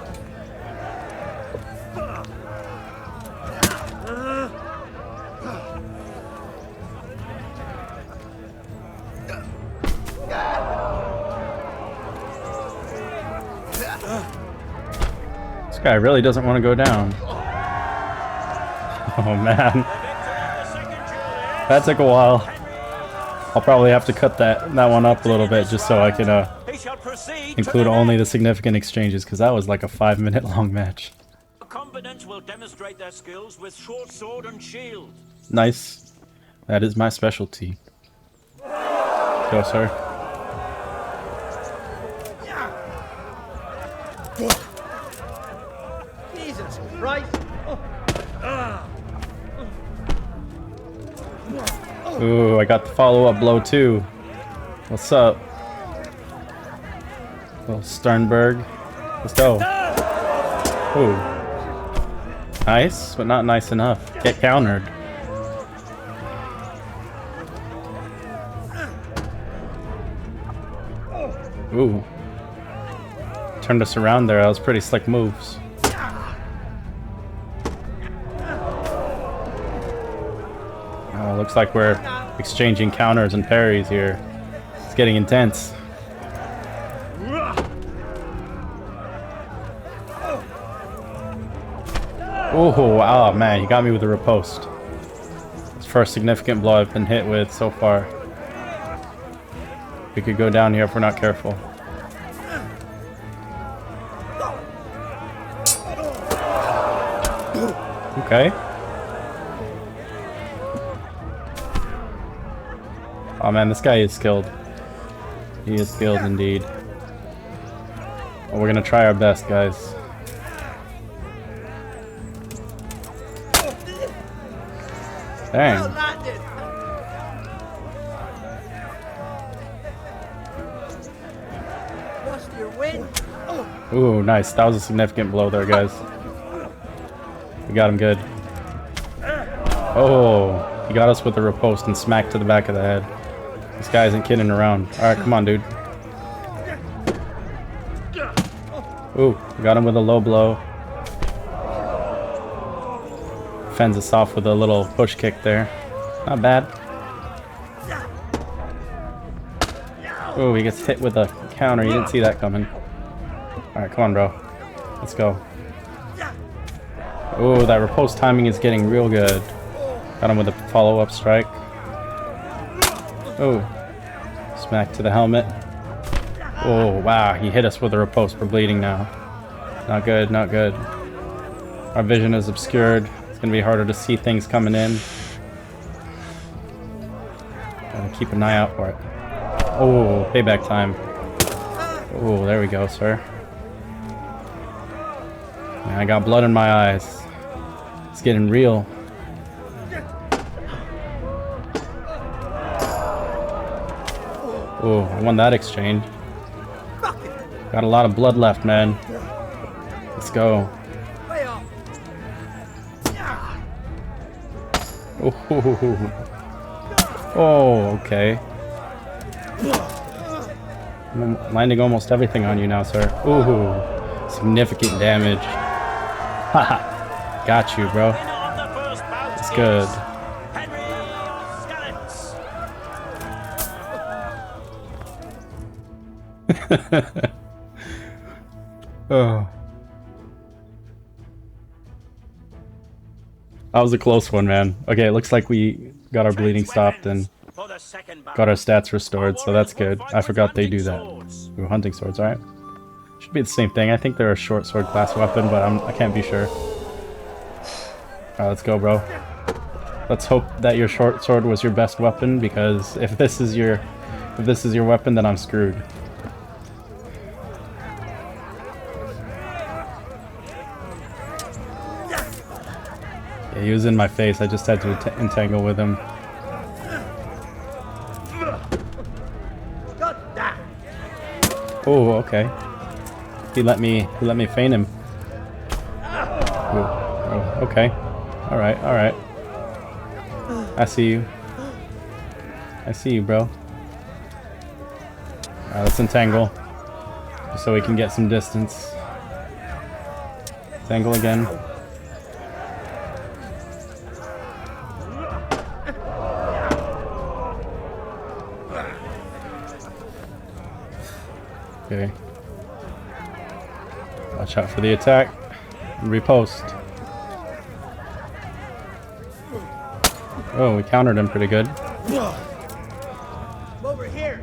This guy really doesn't want to go down. Oh man. That took a while. I'll probably have to cut that one up a little bit just so I can include only the significant exchanges, because that was like a 5-minute long match. The combatants will demonstrate their skills with short sword and shield. Nice. That is my specialty. Go, sir. Jesus Christ! Ooh, I got the follow-up blow too. What's up? Little Sternberg. Let's go. Ooh. Nice, but not nice enough. Get countered. Ooh. Turned us around there. That was pretty slick moves. Looks like we're exchanging counters and parries here. It's getting intense. Oh man, you got me with the riposte. It's the first significant blow I've been hit with so far. We could go down here if we're not careful. Okay. Oh man, this guy is skilled. He is skilled indeed. Well, we're gonna try our best, guys. Dang. Ooh, nice. That was a significant blow there, guys. We got him good. Oh, he got us with the riposte and smacked to the back of the head. This guy isn't kidding around. Alright, come on, dude. Ooh, we got him with a low blow. Fends us off with a little push kick there. Not bad. Ooh, he gets hit with a counter. You didn't see that coming. Alright, come on, bro. Let's go. Ooh, that riposte timing is getting real good. Got him with a follow-up strike. Oh, smack to the helmet. Oh, wow, he hit us with a riposte. We're bleeding now. Not good, not good. Our vision is obscured. It's gonna be harder to see things coming in. keep an eye out for it. Oh, payback time. Oh, there we go, sir. Man, I got blood in my eyes. It's getting real. Oh, I won that exchange. Got a lot of blood left, man. Let's go. Oh, okay. I'm landing almost everything on you now, sir. Ooh, significant damage. Haha, got you, bro. It's good. Oh. That was a close one, man. Okay, it looks like we got our bleeding stopped and got our stats restored, so that's good. I forgot they do that. Ooh, hunting swords, alright. Should be the same thing. I think they're a short sword class weapon, but I can't be sure. Alright, let's go, bro. Let's hope that your short sword was your best weapon, because if this is your weapon, then I'm screwed. Yeah, he was in my face. I just had to entangle with him. Oh, okay. He let me feint him. Oh, okay. All right. I see you. I see you, bro. All right, let's entangle, so we can get some distance. Entangle again. Okay. Watch out for the attack. Riposte. Oh, we countered him pretty good. Over here.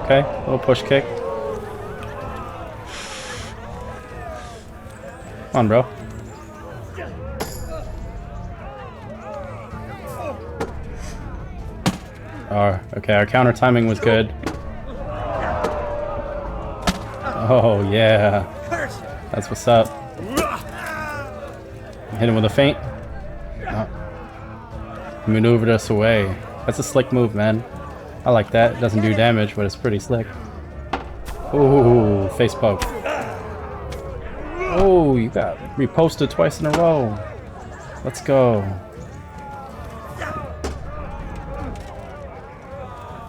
Okay, little push kick. Come on, bro. Oh, okay, our counter timing was good. Oh, yeah. That's what's up. Hit him with a feint. Oh. Maneuvered us away. That's a slick move, man. I like that. It doesn't do damage, but it's pretty slick. Ooh, face poke. Oh, you got reposted twice in a row. Let's go.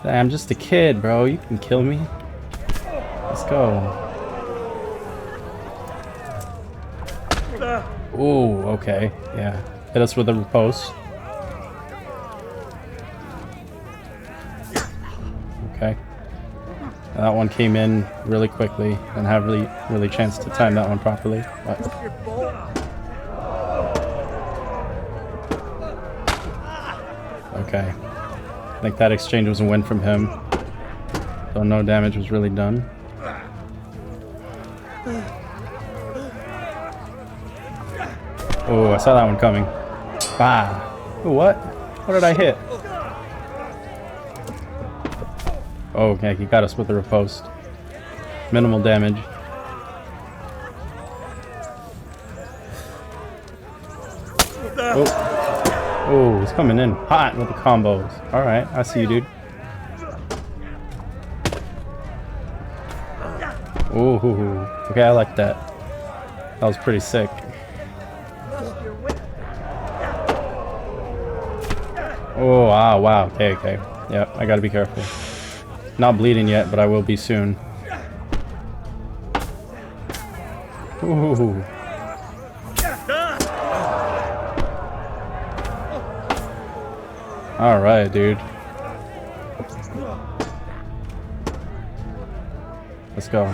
I'm just a kid, bro. You can kill me. Let's go. Ooh, okay. Yeah. Hit us with a riposte. Okay. That one came in really quickly and have really chance to time that one properly. But... okay. I think that exchange was a win from him. Though no damage was really done. Oh, I saw that one coming. Ah. Ooh, what? What did I hit? Oh, okay, he got us with a riposte. Minimal damage. Oh. Oh, he's coming in hot with the combos. Alright, I see you, dude. Ooh, okay, I like that. That was pretty sick. Oh, wow, okay. Yep, I gotta be careful. Not bleeding yet, but I will be soon. Ooh. Alright, dude. Let's go.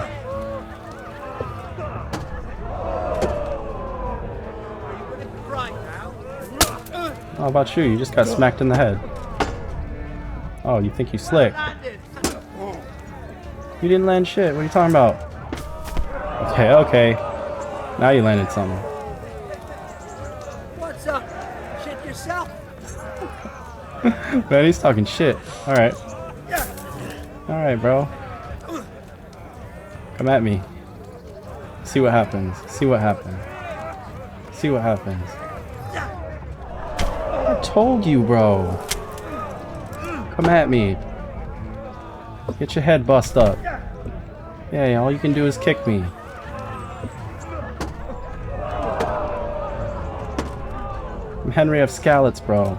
How about you? You just got smacked in the head. Oh, you think you slick? You didn't land shit. What are you talking about? Okay. Now you landed something. What's up? Shit yourself? Man, he's talking shit. Alright. Alright, bro. Come at me. See what happens. See what happens. See what happens. I told you, bro. Come at me. Get your head bust up. Yeah, all you can do is kick me. I'm Henry of Skalitz, bro.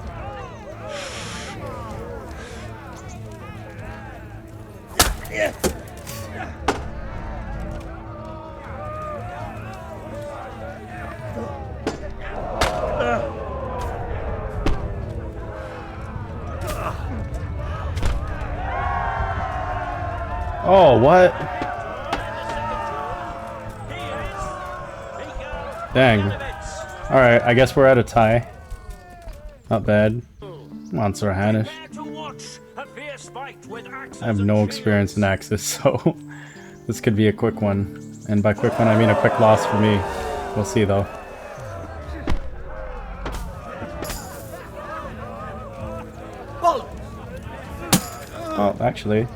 Oh, what? Dang. Alright, I guess we're at a tie. Not bad. Come on, Sir Hanish. I have no experience in Axis, so this could be a quick one. And by quick one, I mean a quick loss for me. We'll see, though. Oh, actually,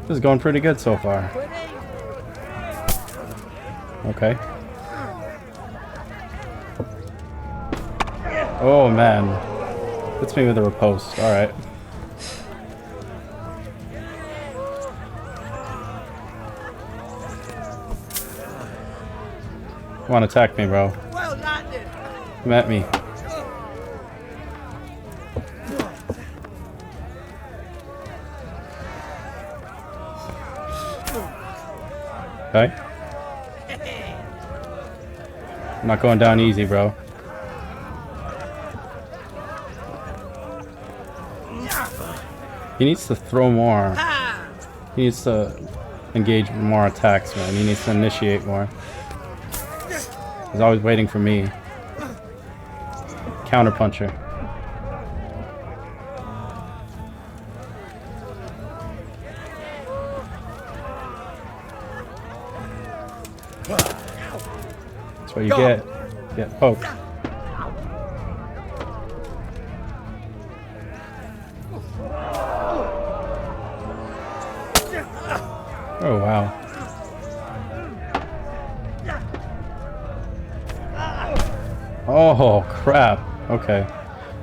this is going pretty good so far. Okay. Oh man. Hits me with a riposte. Alright. Come on, attack me, bro. Come at me. Okay. I'm not going down easy, bro. He needs to throw more. He needs to engage more attacks, man. He needs to initiate more. He's always waiting for me. Counterpuncher. That's what you get. Get poked. Oh wow. Oh crap. Okay. Yeah,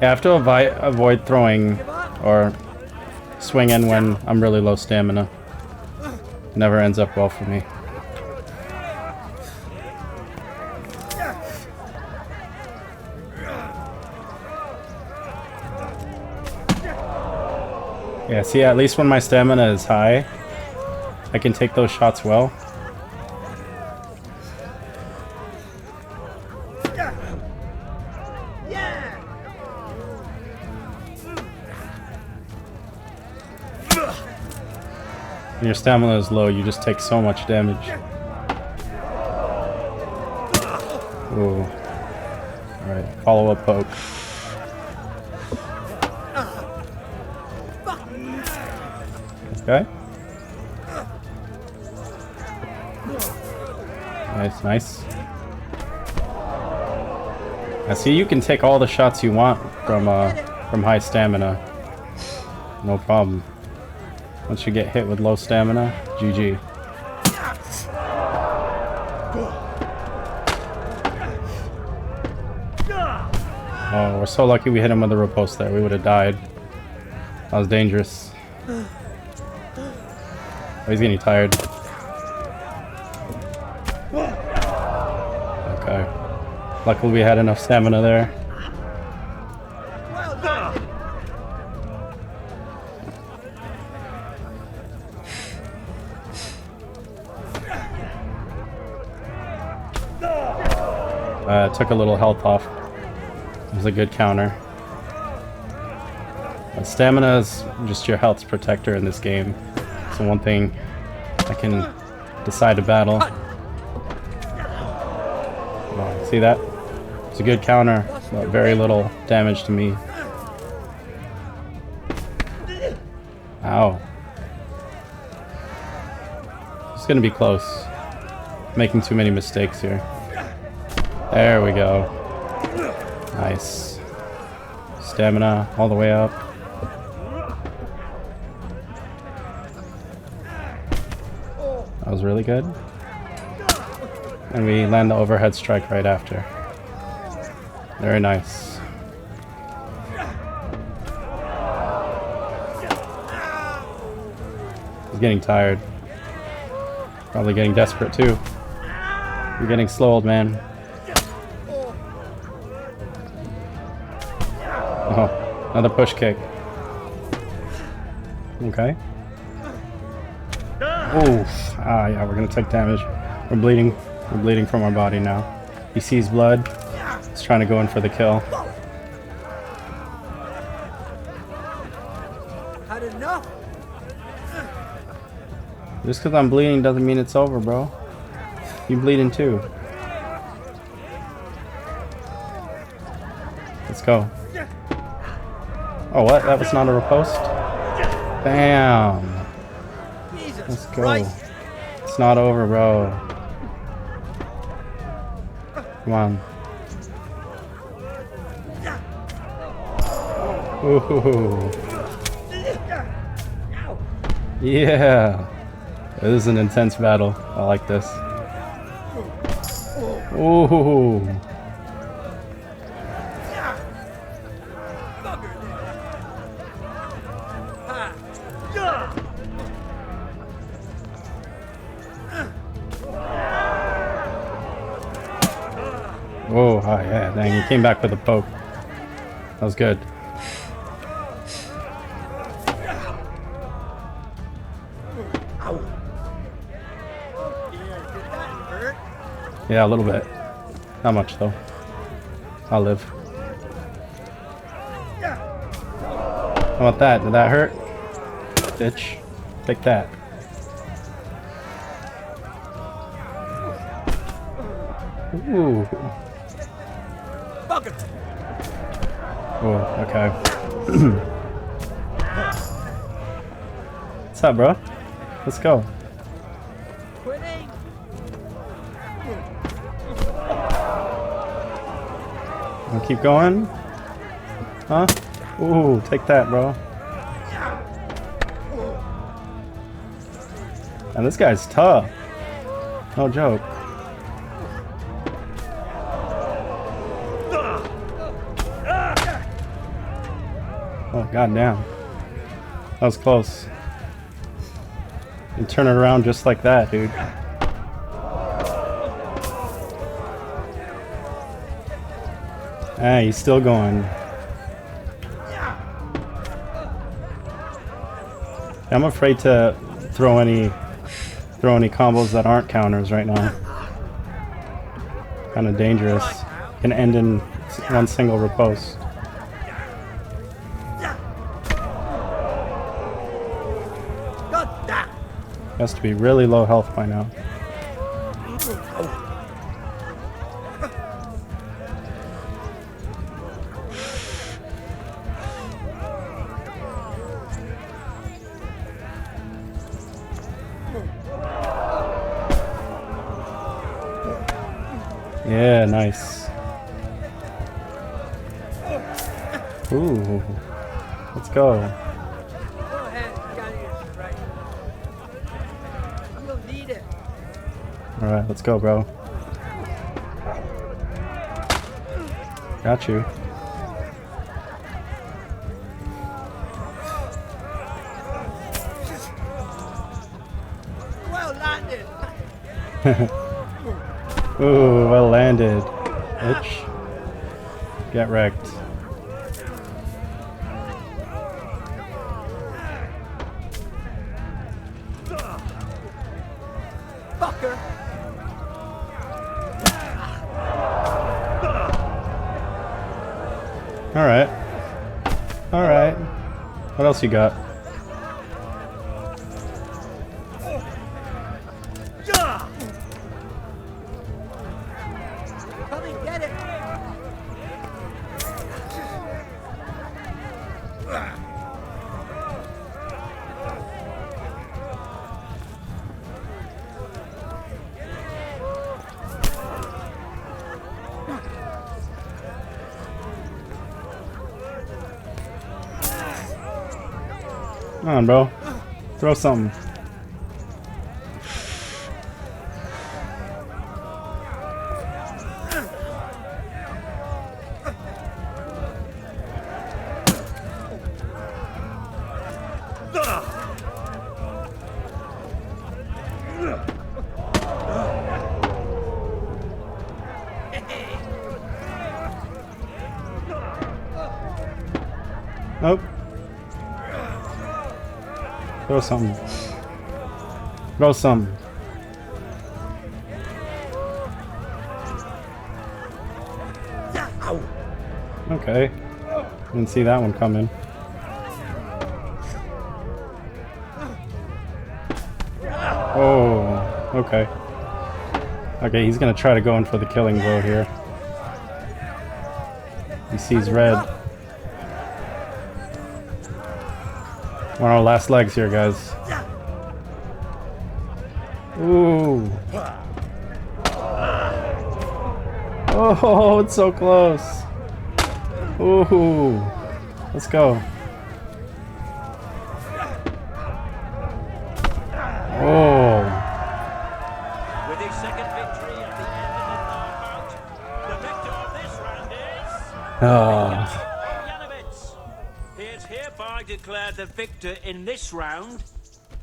I have to avoid throwing or swinging when I'm really low stamina. Never ends up well for me. Yeah, see, at least when my stamina is high, I can take those shots well. When your stamina is low, you just take so much damage. Ooh. Alright, follow-up poke. Okay. Nice, nice. I see you can take all the shots you want from high stamina. No problem. Once you get hit with low stamina, GG. Oh, we're so lucky we hit him with the riposte there. We would have died. That was dangerous. Oh, he's getting tired. Okay. Luckily we had enough stamina there. Took a little health off. It was a good counter. Stamina is just your health's protector in this game. So one thing I can decide to battle. Oh, see that? It's a good counter, but very little damage to me. Ow. It's gonna be close. Making too many mistakes here. There we go. Nice. Stamina all the way up. That was really good. And we land the overhead strike right after. Very nice. He's getting tired. Probably getting desperate too. You're getting slow, old man. Oh, another push kick. Okay. Oof. Ah, yeah, we're gonna take damage. We're bleeding. We're bleeding from our body now. He sees blood. He's trying to go in for the kill. Had enough. Just because I'm bleeding doesn't mean it's over, bro. You bleeding too. Let's go. Oh, what? That was not a riposte? Bam. Let's go. It's not over, bro. Come on. Ooh. Yeah. This is an intense battle. I like this. Ooh. Oh, yeah, dang, he came back with a poke. That was good. Yeah, a little bit. Not much, though. I'll live. How about that? Did that hurt? Bitch. Take that. Ooh. Oh, okay. What's up, bro? Let's go. Wanna keep going? Huh? Ooh, take that, bro. And this guy's tough. No joke. Oh, goddamn. That was close. You turn it around just like that, dude. Ah, he's still going. I'm afraid to throw any combos that aren't counters right now. Kind of dangerous. Can end in one single riposte. Has to be really low health by now. Yeah, nice. Ooh, let's go. Alright, let's go, bro. Got you. Well landed. Ooh, well landed. Bitch. Get wrecked. Fucker. Alright. Alright. What else you got? Come and get it. Come on, bro. Throw something. Throw something. Throw something. Okay. Didn't see that one coming. Oh, okay. Okay, he's gonna try to go in for the killing blow here. He sees red. One of our last legs here, guys. Ooh. Oh, it's so close. Ooh. Let's go. Oh. With his second victory at the end of the bout, the victor of this round is Yanovitz. He is hereby declared the victor in this round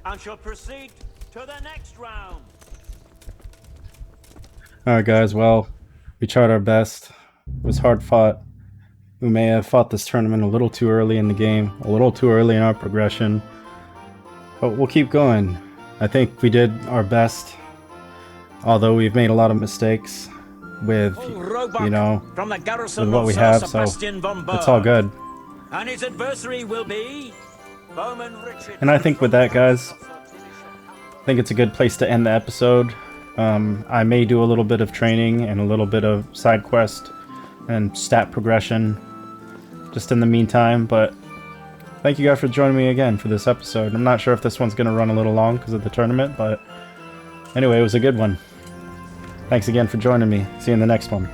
and shall proceed to the next round. Alright guys, well, we tried our best. It was hard fought. We may have fought this tournament a little too early in the game, a little too early in our progression, but we'll keep going. I think we did our best, although we've made a lot of mistakes with, you know, with what we have, so it's all good. And his adversary will be Bowman Richard. And I think with that, guys, I think it's a good place to end the episode. I may do a little bit of training and a little bit of side quest and stat progression just in the meantime, but thank you guys for joining me again for this episode. I'm not sure if this one's going to run a little long because of the tournament, but anyway, it was a good one. Thanks again for joining me. See you in the next one.